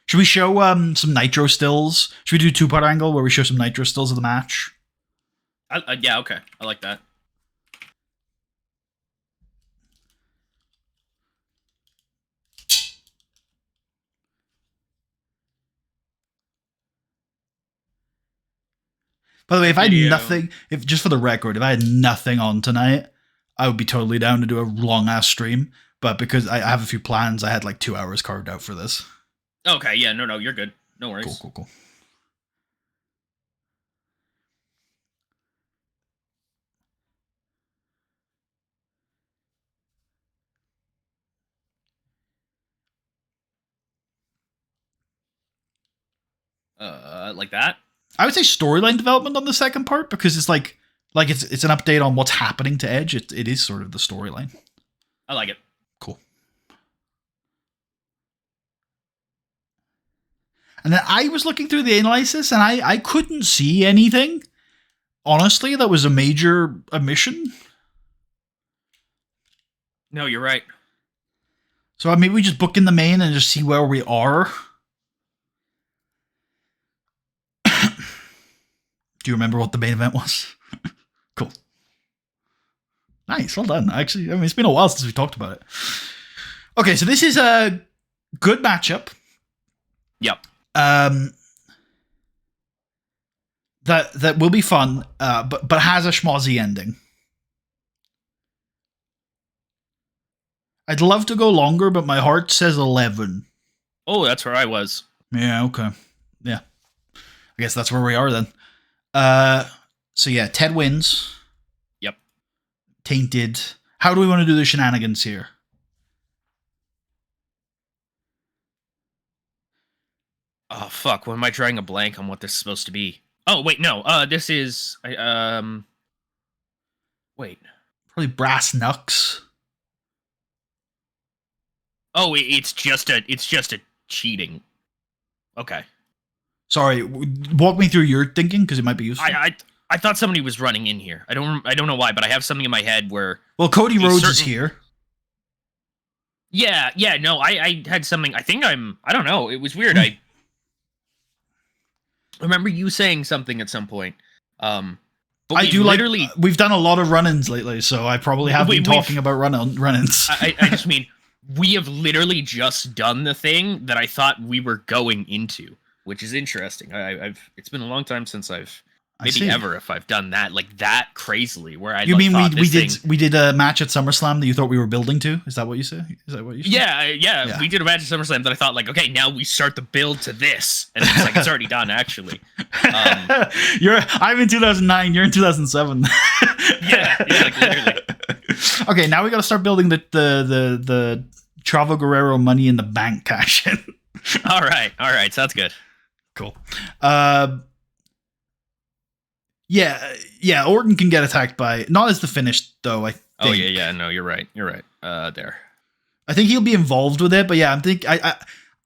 Should we show some Nitro stills? Should we do a 2-part angle where we show some Nitro stills of the match? Yeah, okay. I like that. By the way, if I had nothing, just for the record, if I had nothing on tonight, I would be totally down to do a long ass stream. But because I have a few plans, I had like 2 hours carved out for this. Okay, yeah, no, you're good. No worries. Cool. Like that? I would say storyline development on the second part because it's like it's an update on what's happening to Edge. It is sort of the storyline. I like it. Cool. And then I was looking through the analysis and I couldn't see anything. Honestly, that was a major omission. No, you're right. So maybe we just book in the main and just see where we are. Do you remember what the main event was? Cool. Nice, well done. Actually, it's been a while since we talked about it. Okay, so this is a good matchup. Yep. That will be fun, but has a schmozzy ending. I'd love to go longer, but my heart says 11. Oh, that's where I was. Yeah, okay. Yeah. I guess that's where we are then. So yeah, Ted wins. Yep. Tainted. How do we want to do the shenanigans here? Oh, fuck. What am I drawing a blank on what this is supposed to be? Oh, wait, no. This is... Wait. Probably brass knucks. Oh, it's just a cheating. Okay. Sorry, walk me through your thinking because it might be useful. I thought somebody was running in here. I don't know why, but I have something in my head where... Well, Cody Rhodes is here. Yeah, no, I had something... I don't know. It was weird. I remember you saying something at some point. But I do literally... We've done a lot of run-ins lately, so I probably have been talking about run-ins. I just mean... we have literally just done the thing that I thought we were going into, which is interesting. I've it's been a long time since I've maybe ever if I've done that like that crazily where I you mean thought we did a match at SummerSlam that you thought we were building to? Is that what you said? Is that what you said? Yeah. We did a match at SummerSlam that I thought like, okay, now we start the build to this, and it's like it's already done actually. I'm in 2009. You're in 2007. yeah, like literally. Okay, now we got to start building the Chavo Guerrero Money in the Bank cash in. All right, sounds good. Cool. Yeah, Orton can get attacked by, not as the finish though, I think. Oh yeah, no, you're right. There. I think he'll be involved with it, but yeah,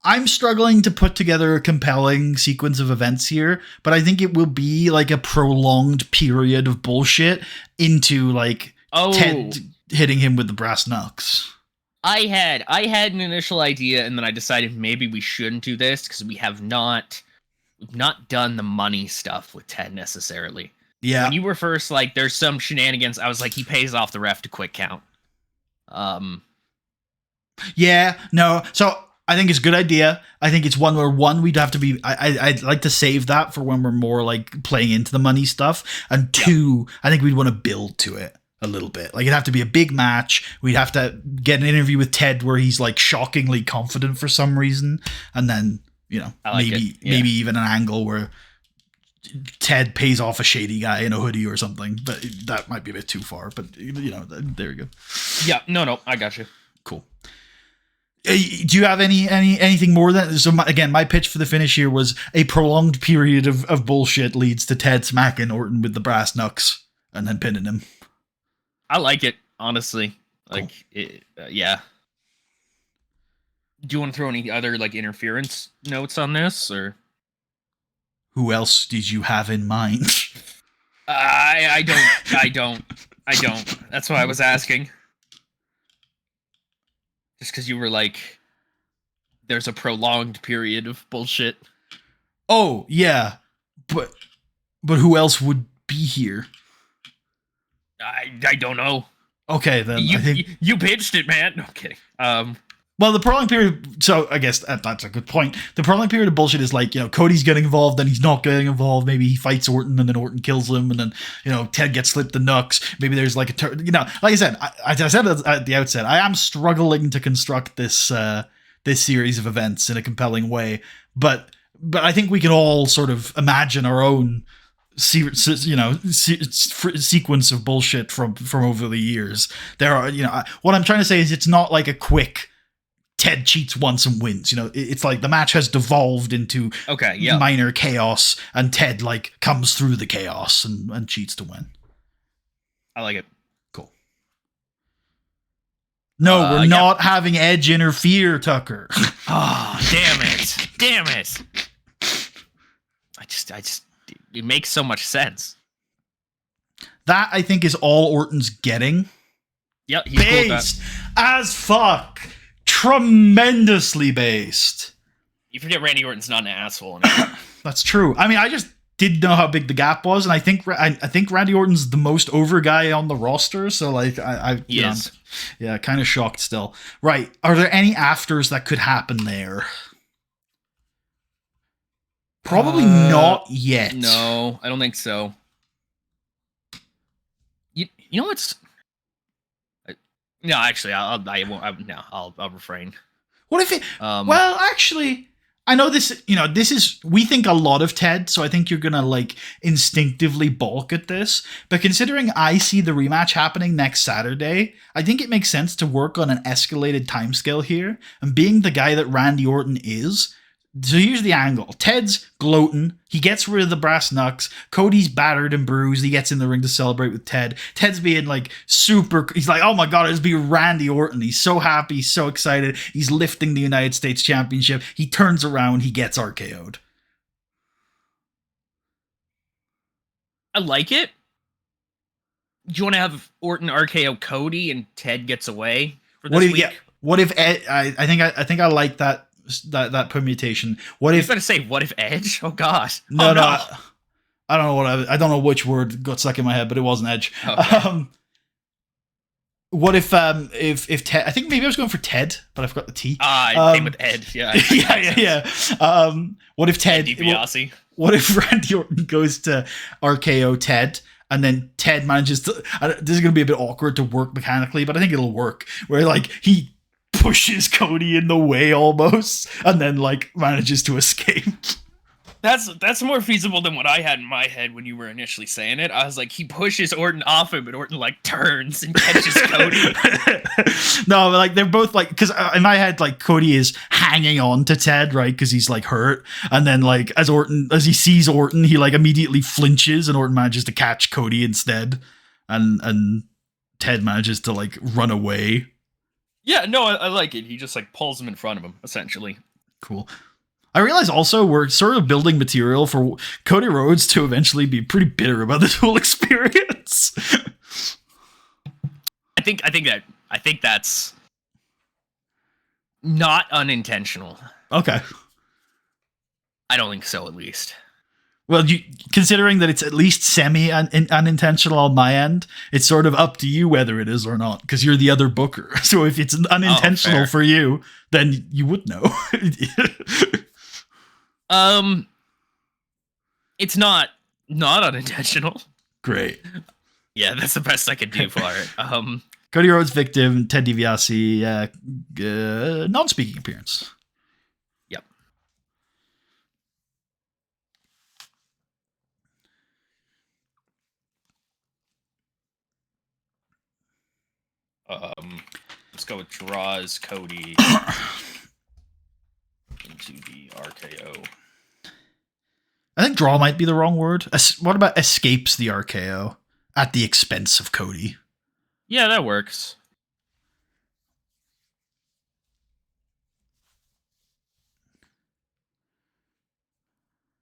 I'm struggling to put together a compelling sequence of events here, but I think it will be like a prolonged period of bullshit into like Ted hitting him with the brass knucks. I had an initial idea, and then I decided maybe we shouldn't do this because we've not done the money stuff with Ted necessarily. Yeah. When you were first like, there's some shenanigans, I was like, he pays off the ref to quick count. Yeah, no. So I think it's a good idea. I think it's one where we'd have to be. I'd like to save that for when we're more like playing into the money stuff. And two, I think we'd want to build to it a little bit. Like it'd have to be a big match. We'd have to get an interview with Ted where he's like shockingly confident for some reason, and then maybe even an angle where Ted pays off a shady guy in a hoodie or something. But that might be a bit too far. But there you go. Yeah, no, I got you. Cool. Do you have anything more than so? My pitch for the finish here was a prolonged period of bullshit leads to Ted smacking Orton with the brass knucks and then pinning him. I like it, honestly. Like, cool. Yeah. Do you want to throw any other like interference notes on this, or who else did you have in mind? I don't. That's why I was asking. Just because you were like, there's a prolonged period of bullshit. Oh yeah, but who else would be here? I don't know. Okay, then you pitched it, man. No, I'm kidding. Well, the prolonged period. So I guess that's a good point. The prolonged period of bullshit is like Cody's getting involved, then he's not getting involved. Maybe he fights Orton, and then Orton kills him, and then Ted gets slipped the knucks. Maybe there's like like I said, I said at the outset, I am struggling to construct this series of events in a compelling way, but I think we can all sort of imagine our own sequence of bullshit from over the years. There are what I'm trying to say is it's not like a quick Ted cheats once and wins. It's like the match has devolved into minor chaos, and Ted like comes through the chaos and cheats to win. I like it. Cool. No, we're not having Edge interfere, Tucker. Oh, damn it. I just it makes so much sense. That I think is all Orton's getting. Yep, he's based as fuck. Tremendously based. You forget Randy Orton's not an asshole. That's true. I mean, I just didn't know how big the gap was, and I think Randy Orton's the most over guy on the roster. So like, he is. Yeah, kind of shocked still. Right? Are there any afters that could happen there? Probably not yet. No, I don't think so. You know what's? No, actually, I'll refrain. What if it? Well, actually, I know this. This is we think a lot of Ted, so I think you're gonna like instinctively balk at this. But considering I see the rematch happening next Saturday, I think it makes sense to work on an escalated timescale here. And being the guy that Randy Orton is. So here's the angle. Ted's gloating. He gets rid of the brass knucks. Cody's battered and bruised. He gets in the ring to celebrate with Ted. Ted's being like super. He's like, oh my God, it's be Randy Orton. He's so happy. He's so excited. He's lifting the United States Championship. He turns around. He gets RKO'd. I like it. Do you want to have Orton RKO Cody and Ted gets away for this week? Yeah. What if Ed? I think I like that permutation. What if? I was about to say, what if Edge? Oh God. No. I don't know I don't know which word got stuck in my head, but it wasn't Edge. Okay. What if Ted? I think maybe I was going for Ted, but I forgot the T. I came with Ed. Yeah. yeah. What if Ted? Ed DiBiase. What if Randy Orton goes to RKO Ted, and then Ted manages to? This is going to be a bit awkward to work mechanically, but I think it'll work. Where like he pushes Cody in the way almost, and then like manages to escape. That's more feasible than what I had in my head when you were initially saying it. I was like, he pushes Orton off him, but Orton like turns and catches Cody. No, but like they're both like, because in my head, like Cody is hanging on to Ted, right? Because he's like hurt, and then like as he sees Orton, he like immediately flinches, and Orton manages to catch Cody instead, and Ted manages to like run away. Yeah, no, I like it. He just like pulls him in front of him, essentially. Cool. I realize also we're sort of building material for Cody Rhodes to eventually be pretty bitter about this whole experience. I think that's not unintentional. Okay. I don't think so, at least. Well, considering that it's at least unintentional on my end, it's sort of up to you whether it is or not, because you're the other booker. So if it's unintentional for you, then you would know. It's not unintentional. Great. Yeah, that's the best I could do for it. Cody Rhodes victim, Ted DiBiase, non-speaking appearance. Yep. Let's go with draws Cody into the RKO. I think draw might be the wrong word. What about escapes the RKO at the expense of Cody? Yeah, that works.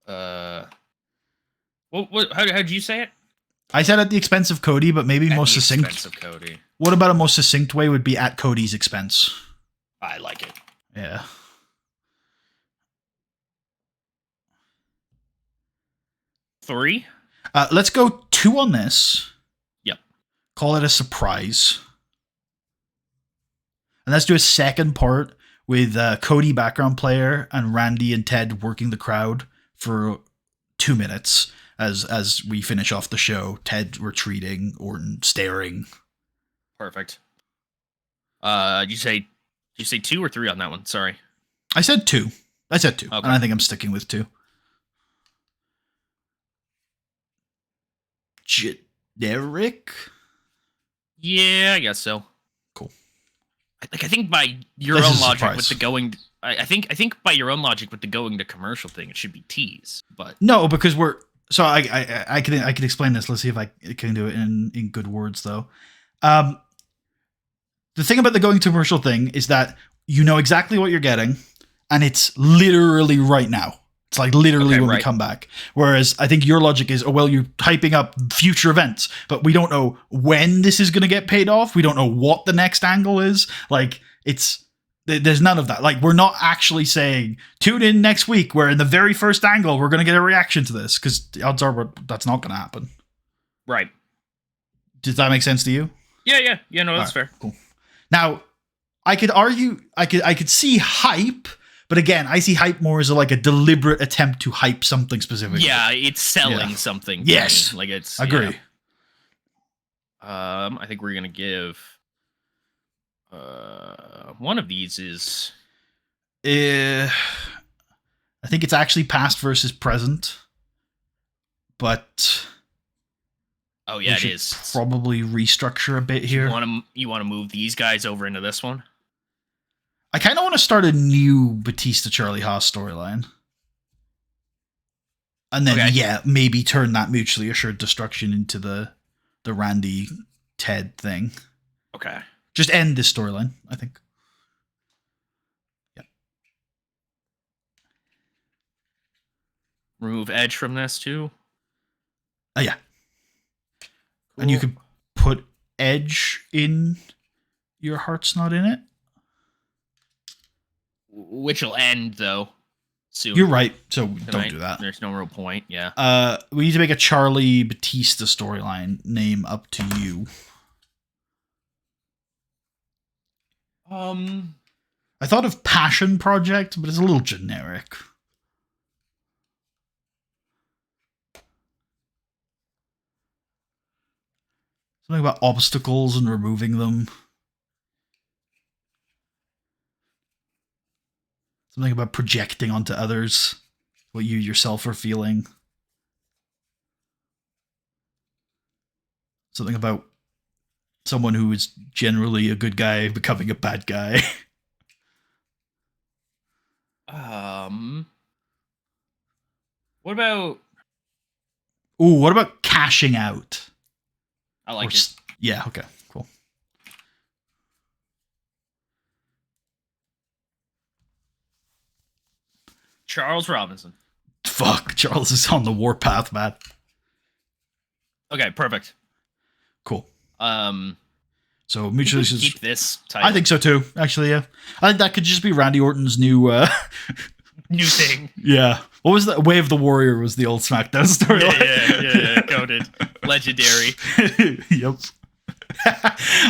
What? How did you say it? I said at the expense of Cody, but maybe At most the succinct. expense of Cody. What about a most succinct way would be at Cody's expense? I like it. Yeah. Three? Let's go 2 on this. Yep. Call it a surprise. And let's do a second part with Cody background player and Randy and Ted working the crowd for 2 minutes as we finish off the show. Ted retreating, Orton staring. Perfect. Did you say 2 or 3 on that one? Sorry. I said 2. Okay. And I think I'm sticking with 2. Generic? Yeah, I guess so. Cool. I think by your This own is a logic surprise. with the going, I think by your own logic with the going to commercial thing, it should be teas. But No, because we're so I can explain this. Let's see if I can do it in good words though. The thing about the going to commercial thing is that you know exactly what you're getting, and it's literally right now. It's like literally when we come back. Whereas I think your logic is, oh, well, you're hyping up future events, but we don't know when this is going to get paid off. We don't know what the next angle is. Like, there's none of that. Like, we're not actually saying, tune in next week, where in the very first angle, we're going to get a reaction to this, because the odds are that's not going to happen. Right. Does that make sense to you? Yeah, no, that's fair. Cool. Now, I could argue, I could see hype. But again, I see hype more as a deliberate attempt to hype something specific. Yeah, it's selling something. Yes. Like it's agree. Yeah. I think we're gonna give one of these is I think it's actually past versus present. But oh yeah, it is. Probably restructure a bit here. You want to move these guys over into this one? I kind of want to start a new Batista Charlie Haas storyline. And then, maybe turn that mutually assured destruction into the Randy Ted thing. Okay. Just end this storyline, I think. Yeah. Remove Edge from this too? Yeah. Cool. And you could put Edge in Your Heart's Not In It. Which will end though soon. You're right, so don't do that. There's no real point. Yeah. We need to make a Charlie Batista storyline. Name up to you. I thought of passion project, but it's a little generic. Something about obstacles and removing them. Something about projecting onto others what you yourself are feeling. Something about someone who is generally a good guy becoming a bad guy. What about? Ooh, what about cashing out? I like it. Yeah, okay, cool. Charles Robinson. Fuck, Charles is on the warpath, man. Okay, perfect. Cool. So mutually mutually keep this title. I think so too. Actually, yeah. I think that could just be Randy Orton's new new thing. Yeah. What was that? Way of the Warrior was the old SmackDown storyline. Yeah. Goated. Legendary. Yep.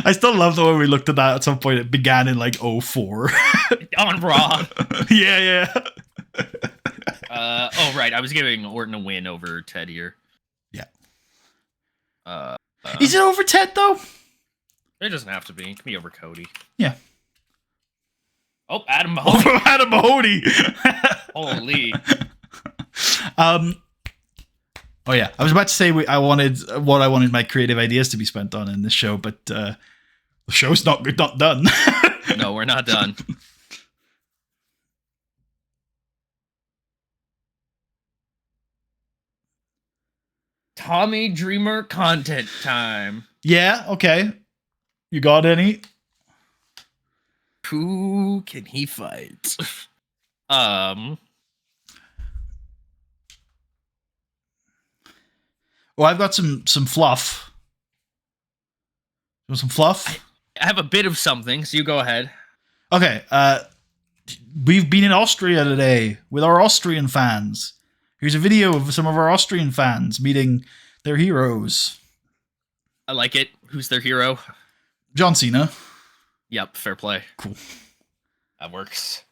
I still love the way we looked at that at some point. It began in like 04. On Raw. Yeah. Oh, right. I was giving Orton a win over Ted here. Yeah. Uh, Is it over Ted, though? It doesn't have to be. It can be over Cody. Yeah. Oh, Adam Mahoney. Over Adam Mahoney. Holy. Oh, yeah. I was about to say I wanted my creative ideas to be spent on in this show, but the show's not done. No, we're not done. Tommy Dreamer content time. Yeah, okay. You got any? Who can he fight? Well, I've got some fluff. You want some fluff? I have a bit of something, so you go ahead. Okay, we've been in Austria today with our Austrian fans. Here's a video of some of our Austrian fans meeting their heroes. I like it. Who's their hero? John Cena. Yep, fair play. Cool. That works.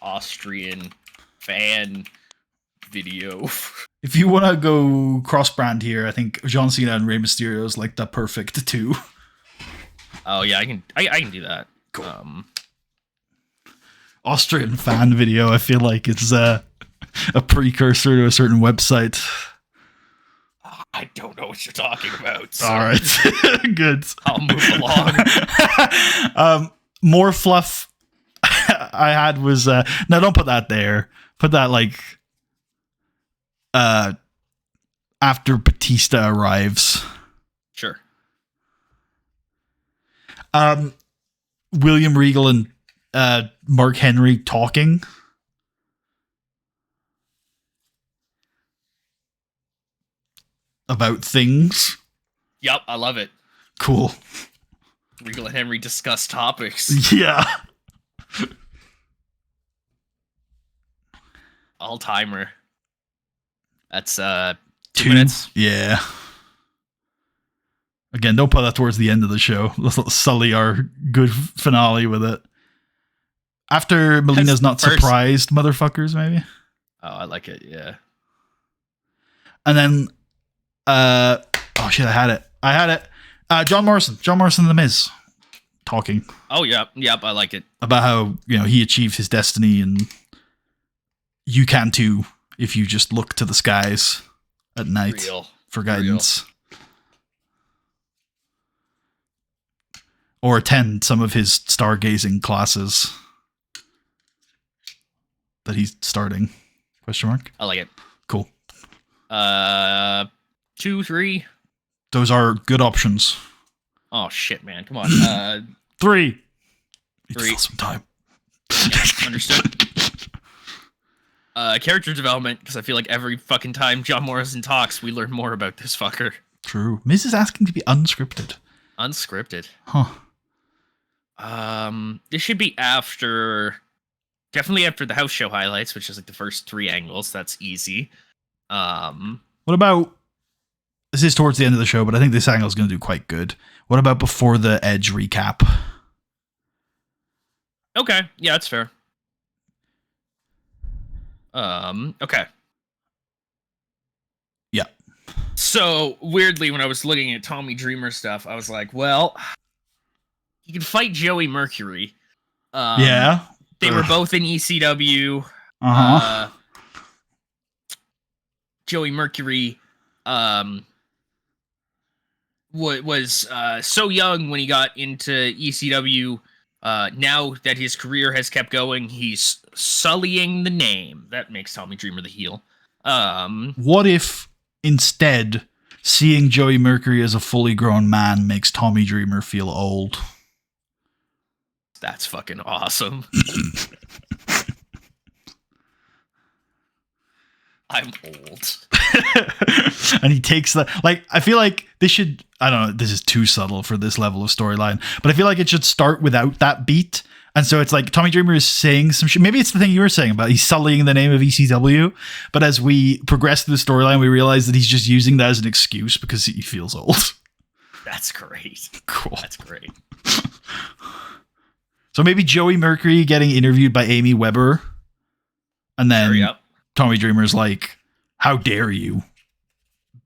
Austrian fan video. If you want to go cross-brand here, I think John Cena and Rey Mysterio is like the perfect two. Oh yeah, I can do that. Cool. Austrian fan video, I feel like it's a precursor to a certain website. I don't know what you're talking about. So. All right. Good. I'll move along. More fluff I had was no, don't put that there. Put that like after Batista arrives. Sure. William Regal and Mark Henry talking. About things. Yep, I love it. Cool. Regal and Henry discuss topics. Yeah. All timer. That's 2 minutes. Yeah. Again, don't put that towards the end of the show. Let's sully our good finale with it. After Melina's not surprised, motherfuckers, maybe. Oh, I like it. Yeah. And then, oh shit, I had it. John Morrison and The Miz talking. Oh, yep, I like it. About how, he achieved his destiny and you can too if you just look to the skies at night for guidance. Or attend some of his stargazing classes that he's starting. Question mark? I like it. Cool. 2, 3. Those are good options. Oh shit, man! Come on. 3. Need 3. to fill some time. Understood. Character development, because I feel like every fucking time John Morrison talks, we learn more about this fucker. True. Miz is asking to be unscripted. Unscripted. Huh. This should be definitely after the house show highlights, which is like the first 3 angles. That's easy. What about this is towards the end of the show, but I think this angle is going to do quite good. What about before the Edge recap? Okay, yeah, that's fair. Okay. Yeah. So weirdly, when I was looking at Tommy Dreamer stuff, I was like, well, he can fight Joey Mercury. Yeah. They were both in ECW. Uh-huh. Joey Mercury was so young when he got into ECW. Now that his career has kept going, he's sullying the name. That makes Tommy Dreamer the heel. What if instead seeing Joey Mercury as a fully grown man makes Tommy Dreamer feel old? That's fucking awesome. I'm old. And he takes that. Like, I feel like this should, I don't know, this is too subtle for this level of storyline, but I feel like it should start without that beat. And so it's like Tommy Dreamer is saying some shit. Maybe it's the thing you were saying about he's sullying the name of ECW. But as we progress through the storyline, we realize that he's just using that as an excuse because he feels old. That's great. Cool. That's great. So maybe Joey Mercury getting interviewed by Amy Weber. And then Tommy Dreamer's like, how dare you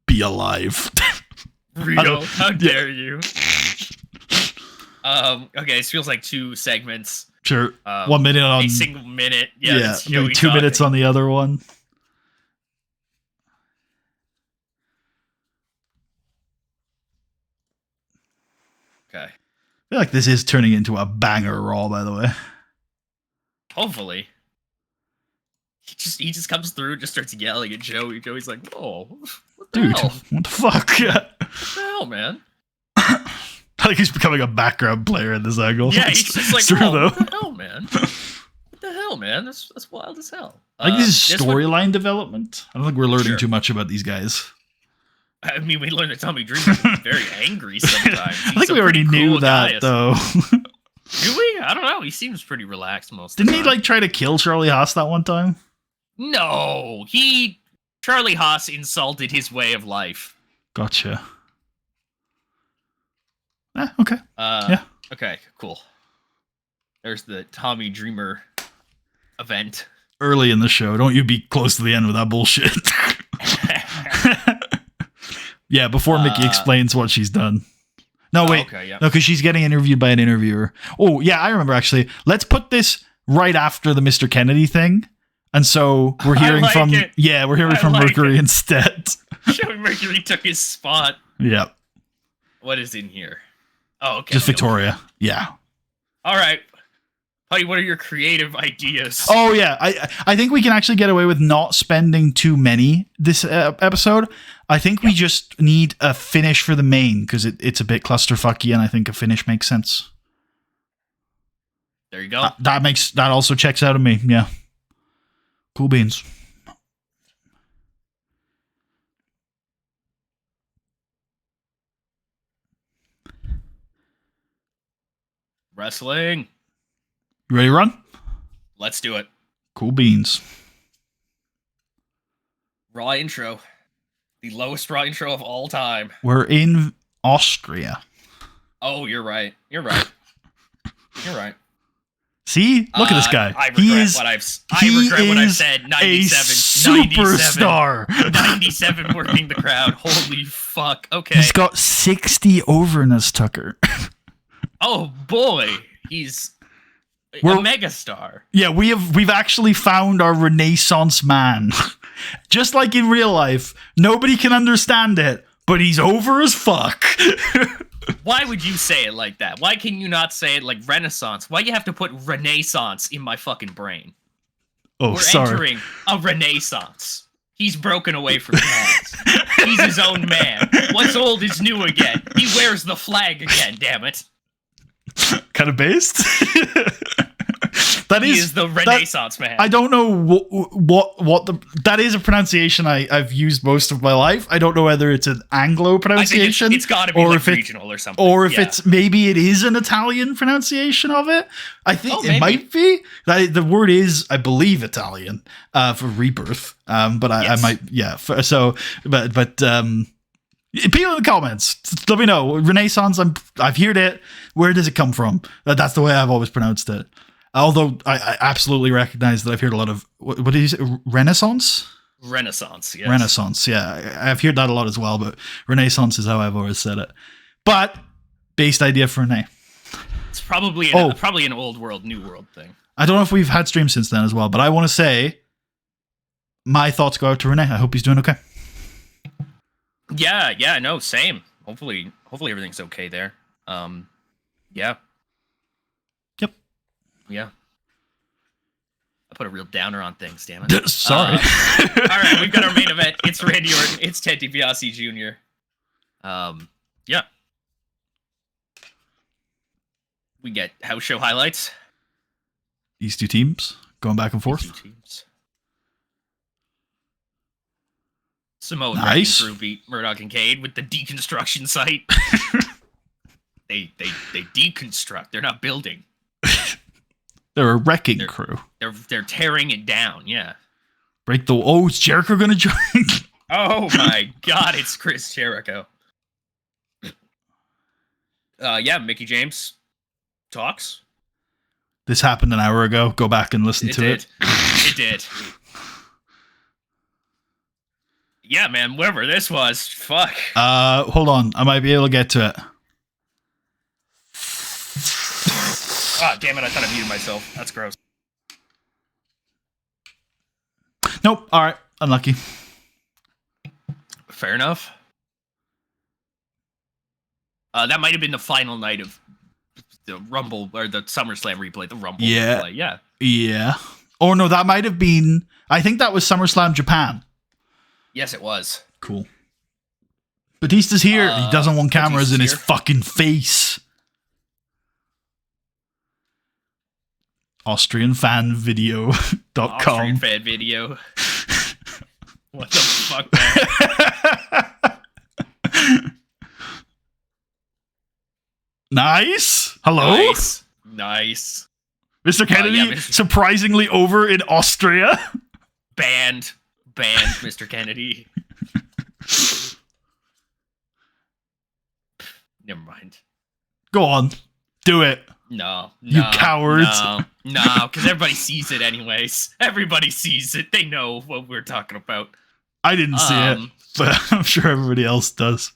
be alive? Real, how dare you? Okay, this feels like 2 segments. Sure. 1 minute on a single minute. Yeah, maybe 2 minutes on the other one. Okay. I feel like this is turning into a banger Raw, by the way. Hopefully. He just comes through and just starts yelling at Joey. Joey's like, whoa, what the hell? What the fuck? Yeah. What the hell, man? Like he's becoming a background player in this angle. Yeah, he's just like, true, what the hell, man? What the hell, man? That's wild as hell. I think this is storyline development. I don't think we're learning too much about these guys. I mean, we learned that Tommy Dreamer is very angry sometimes. I think we already knew that, though. Do we? I don't know. He seems pretty relaxed most of the time. Didn't he, try to kill Charlie Haas that one time? No. Charlie Haas insulted his way of life. Gotcha. Okay. Yeah. Okay, cool. There's the Tommy Dreamer event. Early in the show. Don't you be close to the end with that bullshit. Yeah, before Mickey explains what she's done. No, wait. Okay, yeah. No, because she's getting interviewed by an interviewer. Oh, yeah, I remember, actually. Let's put this right after the Mr. Kennedy thing. And so we're hearing from... it. Yeah, we're hearing from Mercury instead. Joey Mercury took his spot. Yeah. What is in here? Oh, okay. Just Victoria. Yeah. All right. Buddy, what are your creative ideas? Oh, yeah. I think we can actually get away with not spending too many this episode. I think we just need a finish for the main because it's a bit clusterfucky, and I think a finish makes sense. There you go. That also checks out of me. Yeah. Cool beans. Wrestling. You ready to run? Let's do it. Cool beans. Raw intro. The lowest Raw intro of all time. We're in Austria. Oh, you're right. You're right. You're right. See? Look at this guy. I regret what I've said. 97. Superstar. 97 working the crowd. Holy fuck. Okay. He's got 60 overness, Tucker. Oh, boy. He's... We're a megastar. Yeah, we've actually found our Renaissance man. Just like in real life, nobody can understand it, but he's over as fuck. Why would you say it like that? Why can you not say it like Renaissance? Why do you have to put Renaissance in my fucking brain? Oh, We're entering a Renaissance. He's broken away from past. He's his own man. What's old is new again. He wears the flag again, damn it. Kind of based. He is the Renaissance man. I don't know that is a pronunciation I've used most of my life. I don't know whether it's an Anglo pronunciation. It's got to be like regional or something. Or if it's maybe it is an Italian pronunciation of it. I think it might be. The word is, I believe, Italian for rebirth. But I might, yeah. People in the comments, let me know. Renaissance, I've heard it. Where does it come from? That's the way I've always pronounced it. Although I absolutely recognize that I've heard a lot of, what did you say? Renaissance? Renaissance, yes. Renaissance, yeah. I've heard that a lot as well, but Renaissance is how I've always said it. But, based idea for Renee. It's probably an old world, new world thing. I don't know if we've had streams since then as well, but I want to say my thoughts go out to Renee. I hope he's doing okay. Yeah, no, same. Hopefully everything's okay there. Yeah. Yep. Yeah. I put a real downer on things, damn it. Sorry. All right, we've got our main event. It's Randy Orton. It's Ted DiBiase Jr. Yeah. We get house show highlights. These two teams going back and forth. These two teams. Samoa Nice. Crew beat Murdoch and Cade with the deconstruction site. They deconstruct. They're not building. They're a wrecking crew. They're tearing it down. Yeah. Break the. Oh, is Jericho gonna join? Oh my God! It's Chris Jericho. Yeah, Mickey James talks. This happened an hour ago. Go back and listen to it. It did. Yeah, man, whatever this was, fuck. Hold on. I might be able to get to it. Ah, damn it, I thought I muted myself. That's gross. Nope. All right. Unlucky. Fair enough. That might have been the final night of the Rumble, or the SummerSlam replay, the Rumble replay. Yeah. Yeah. Or no, that might have been... I think that was SummerSlam Japan. Yes, it was. Cool. Batista's here. He doesn't want cameras in his fucking face. AustrianFanVideo.com. Austrian fan video. What the fuck, man? Nice. Hello? Nice. Mr. Kennedy, yeah, surprisingly over in Austria. Banned, Mr. Kennedy. Never mind. Go on. Do it. No, you cowards. No, because everybody sees it anyways. Everybody sees it. They know what we're talking about. I didn't see it, but I'm sure everybody else does.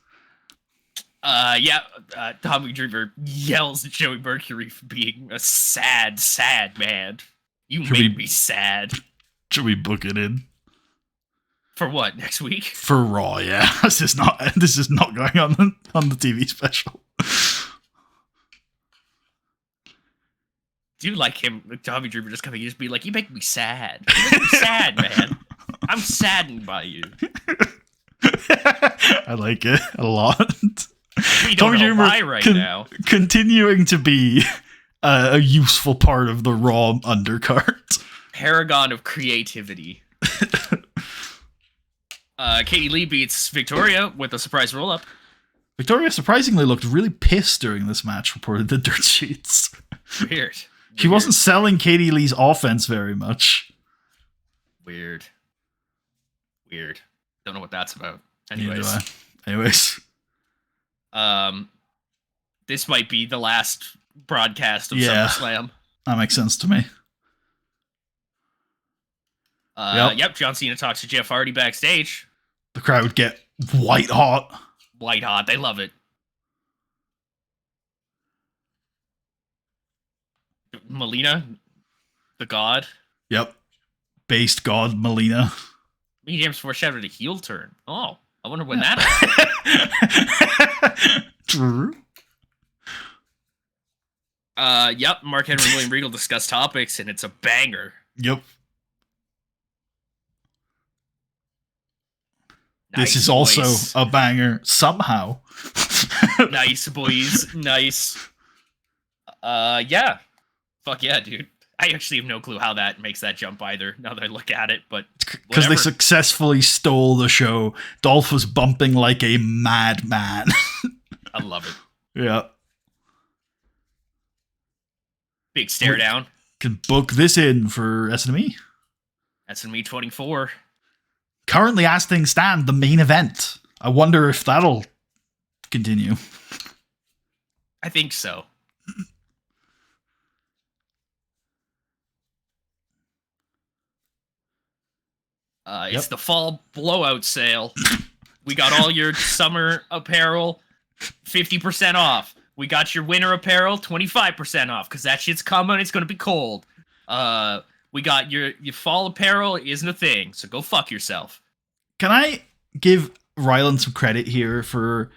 Tommy Dreamer yells at Joey Mercury for being a sad, sad man. You make me sad. Should we book it in? For what, next week? For Raw, yeah. This is not going on the TV special. Do you like him, Tommy Dreamer, just coming and just be like, you make me sad. You make me sad, man. I'm saddened by you. I like it a lot. We don't know why right now. Continuing to be a useful part of the Raw undercard. Paragon of creativity. Katie Lee beats Victoria with a surprise roll-up. Victoria surprisingly looked really pissed during this match, reported the dirt sheets. Weird. She wasn't selling Katie Lee's offense very much. Weird. Don't know what that's about. Anyways. This might be the last broadcast of SummerSlam. That makes sense to me. Yep, John Cena talks to Jeff Hardy backstage. The crowd get white hot. White hot, they love it. Melina, the god. Yep. Based god Melina. Mickey James foreshadowed a heel turn. Oh, I wonder when that happened. True. Yep, Mark Henry and William Regal discuss topics, and it's a banger. Yep. Nice, this is boys. also a banger somehow. Nice, boys. Nice. Yeah. Fuck yeah, dude. I actually have no clue how that makes that jump either, now that I look at it, but because they successfully stole the show. Dolph was bumping like a madman. I love it. Yeah. Big stare down. Can book this in for SNME. SNME 24. Currently, as things stand, the main event. I wonder if that'll Continue. I think so. It's the fall blowout sale. We got all your summer apparel 50% off. We got your winter apparel 25% off because that shit's coming. It's gonna be cold. We got your fall apparel isn't a thing, so go fuck yourself. Can I give Ryland some credit here for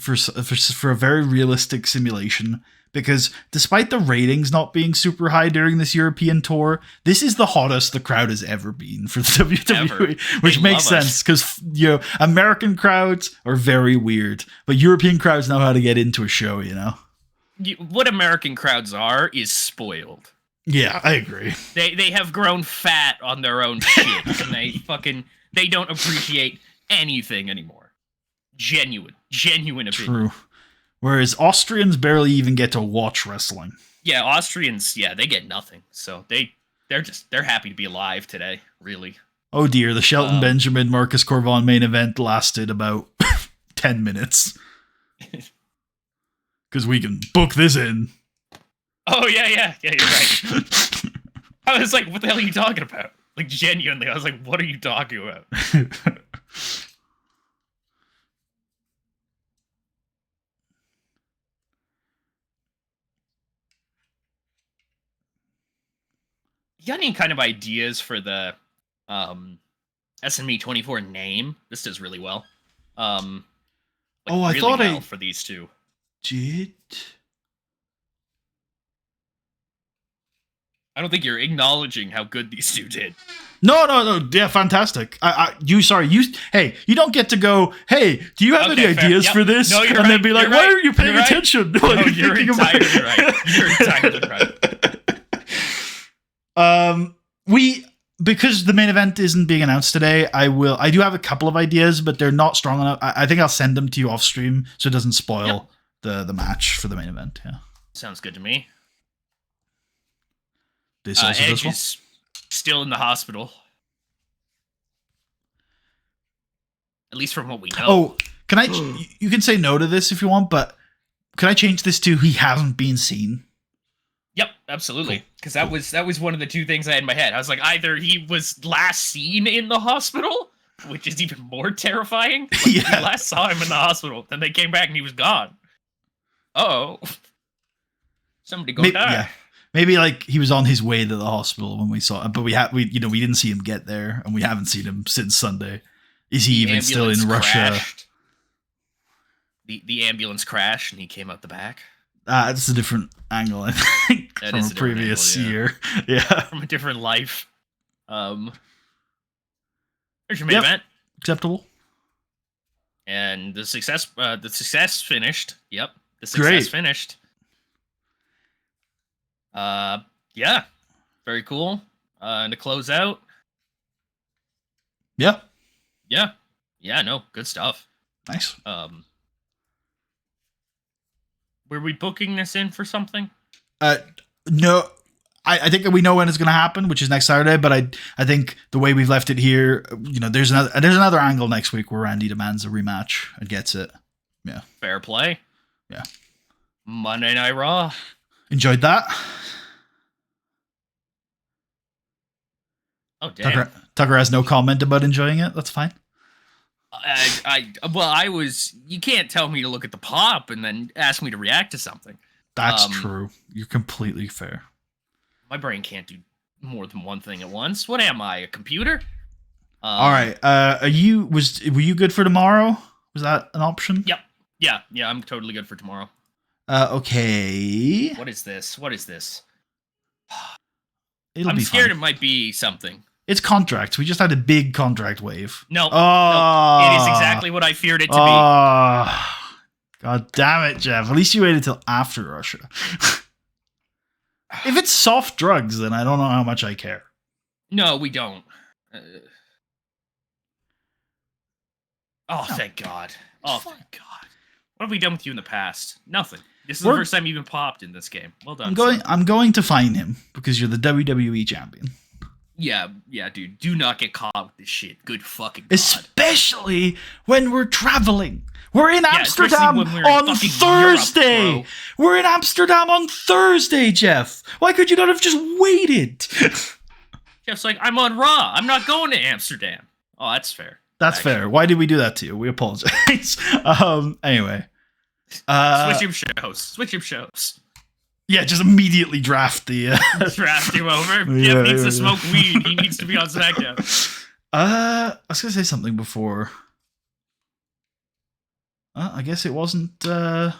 a very realistic simulation? Because despite the ratings not being super high during this European tour, this is the hottest the crowd has ever been for the WWE, which makes sense because American crowds are very weird, but European crowds know how to get into a show. What American crowds are is spoiled. Yeah, I agree. They have grown fat on their own shit, and they don't appreciate anything anymore. Genuine opinion. True. Whereas Austrians barely even get to watch wrestling. Yeah, Austrians, they get nothing. So they're happy to be alive today, really. Oh dear, the Shelton Benjamin Marcus Corvon main event lasted about 10 minutes. Because we can book this in. Oh, yeah, you're right. I was like, what the hell are you talking about? Like, genuinely, I was like, what are you talking about? You got any kind of ideas for the SME 24 name? This does really well. I thought I for these two did. I don't think you're acknowledging how good these two did. No. Yeah, fantastic. You don't get to go, hey, do you have any ideas for this? No, and then be like, why are you paying attention? No, you're entirely right. You're entirely right. Because the main event isn't being announced today, I do have a couple of ideas, but they're not strong enough. I think I'll send them to you off stream so it doesn't spoil the match for the main event. Yeah. Sounds good to me. Edge is still in the hospital. At least from what we know. Oh, can I? You can say no to this if you want, but can I change this to he hasn't been seen? Yep, absolutely. Because that was one of the two things I had in my head. I was like, either he was last seen in the hospital, which is even more terrifying. Like, we last saw him in the hospital, then they came back and he was gone. Somebody go die. Yeah. Maybe like he was on his way to the hospital when we saw him, but we didn't see him get there, and we haven't seen him since Sunday. Is he even still in Russia? The ambulance crashed and he came out the back. That's a different angle, I think, from a previous year. Yeah, from a different life. There's your main event. Acceptable. And the success finished. Yep, the success finished. Yeah, very cool. And to close out. Yeah. No, good stuff. Nice. Were we booking this in for something? No. I think that we know when it's going to happen, which is next Saturday. But I think the way we've left it here, there's another angle next week where Randy demands a rematch and gets it. Yeah. Fair play. Yeah. Monday Night Raw. Enjoyed that. Oh damn. Tucker has no comment about enjoying it. That's fine. You can't tell me to look at the pop and then ask me to react to something. That's true. You're completely fair. My brain can't do more than one thing at once. What am I, a computer? All right. Were you good for tomorrow? Was that an option? Yep. Yeah, I'm totally good for tomorrow. Okay. What is this? I'm scared it might be something. It's contracts. We just had a big contract wave. No, it is exactly what I feared it to be. God damn it, Jeff. At least you waited till after Russia. If it's soft drugs, then I don't know how much I care. No, we don't. Thank God. Thank God. What have we done with you in the past? Nothing. This is the first time you've even popped in this game. Well done. I'm going to fine him because you're the WWE champion. Yeah, dude. Do not get caught with this shit. Good fucking God. Especially when we're traveling. We're in Yeah, especially Amsterdam when we're in on fucking Thursday. Europe, We're in Amsterdam on Thursday, Jeff. Why could you not have just waited? Jeff's like, I'm on Raw. I'm not going to Amsterdam. Oh, that's fair. That's fair. Why did we do that to you? We apologize. Anyway. Switch him shows. Yeah, just immediately draft the... Draft him over. Yeah, Jeff needs yeah, to smoke weed. He needs to be on SmackDown. I was going to say something before. I guess it wasn't that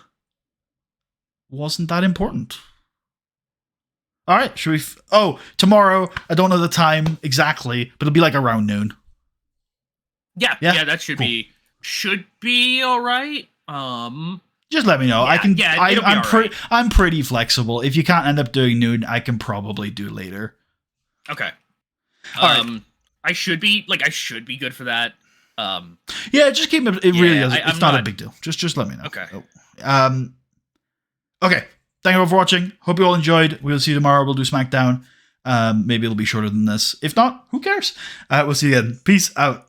important. All right, should we... tomorrow. I don't know the time exactly, but it'll be like around noon. Yeah, that should be all right. Just let me know. Yeah, I'm pretty flexible. If you can't end up doing noon, I can probably do later. Okay. All right. I should be good for that. Yeah, just keep it. It really is. It's not a big deal. Just let me know. Okay. Okay. Thank you all for watching. Hope you all enjoyed. We'll see you tomorrow. We'll do SmackDown. Maybe it'll be shorter than this. If not, who cares? We'll see you again. Peace out.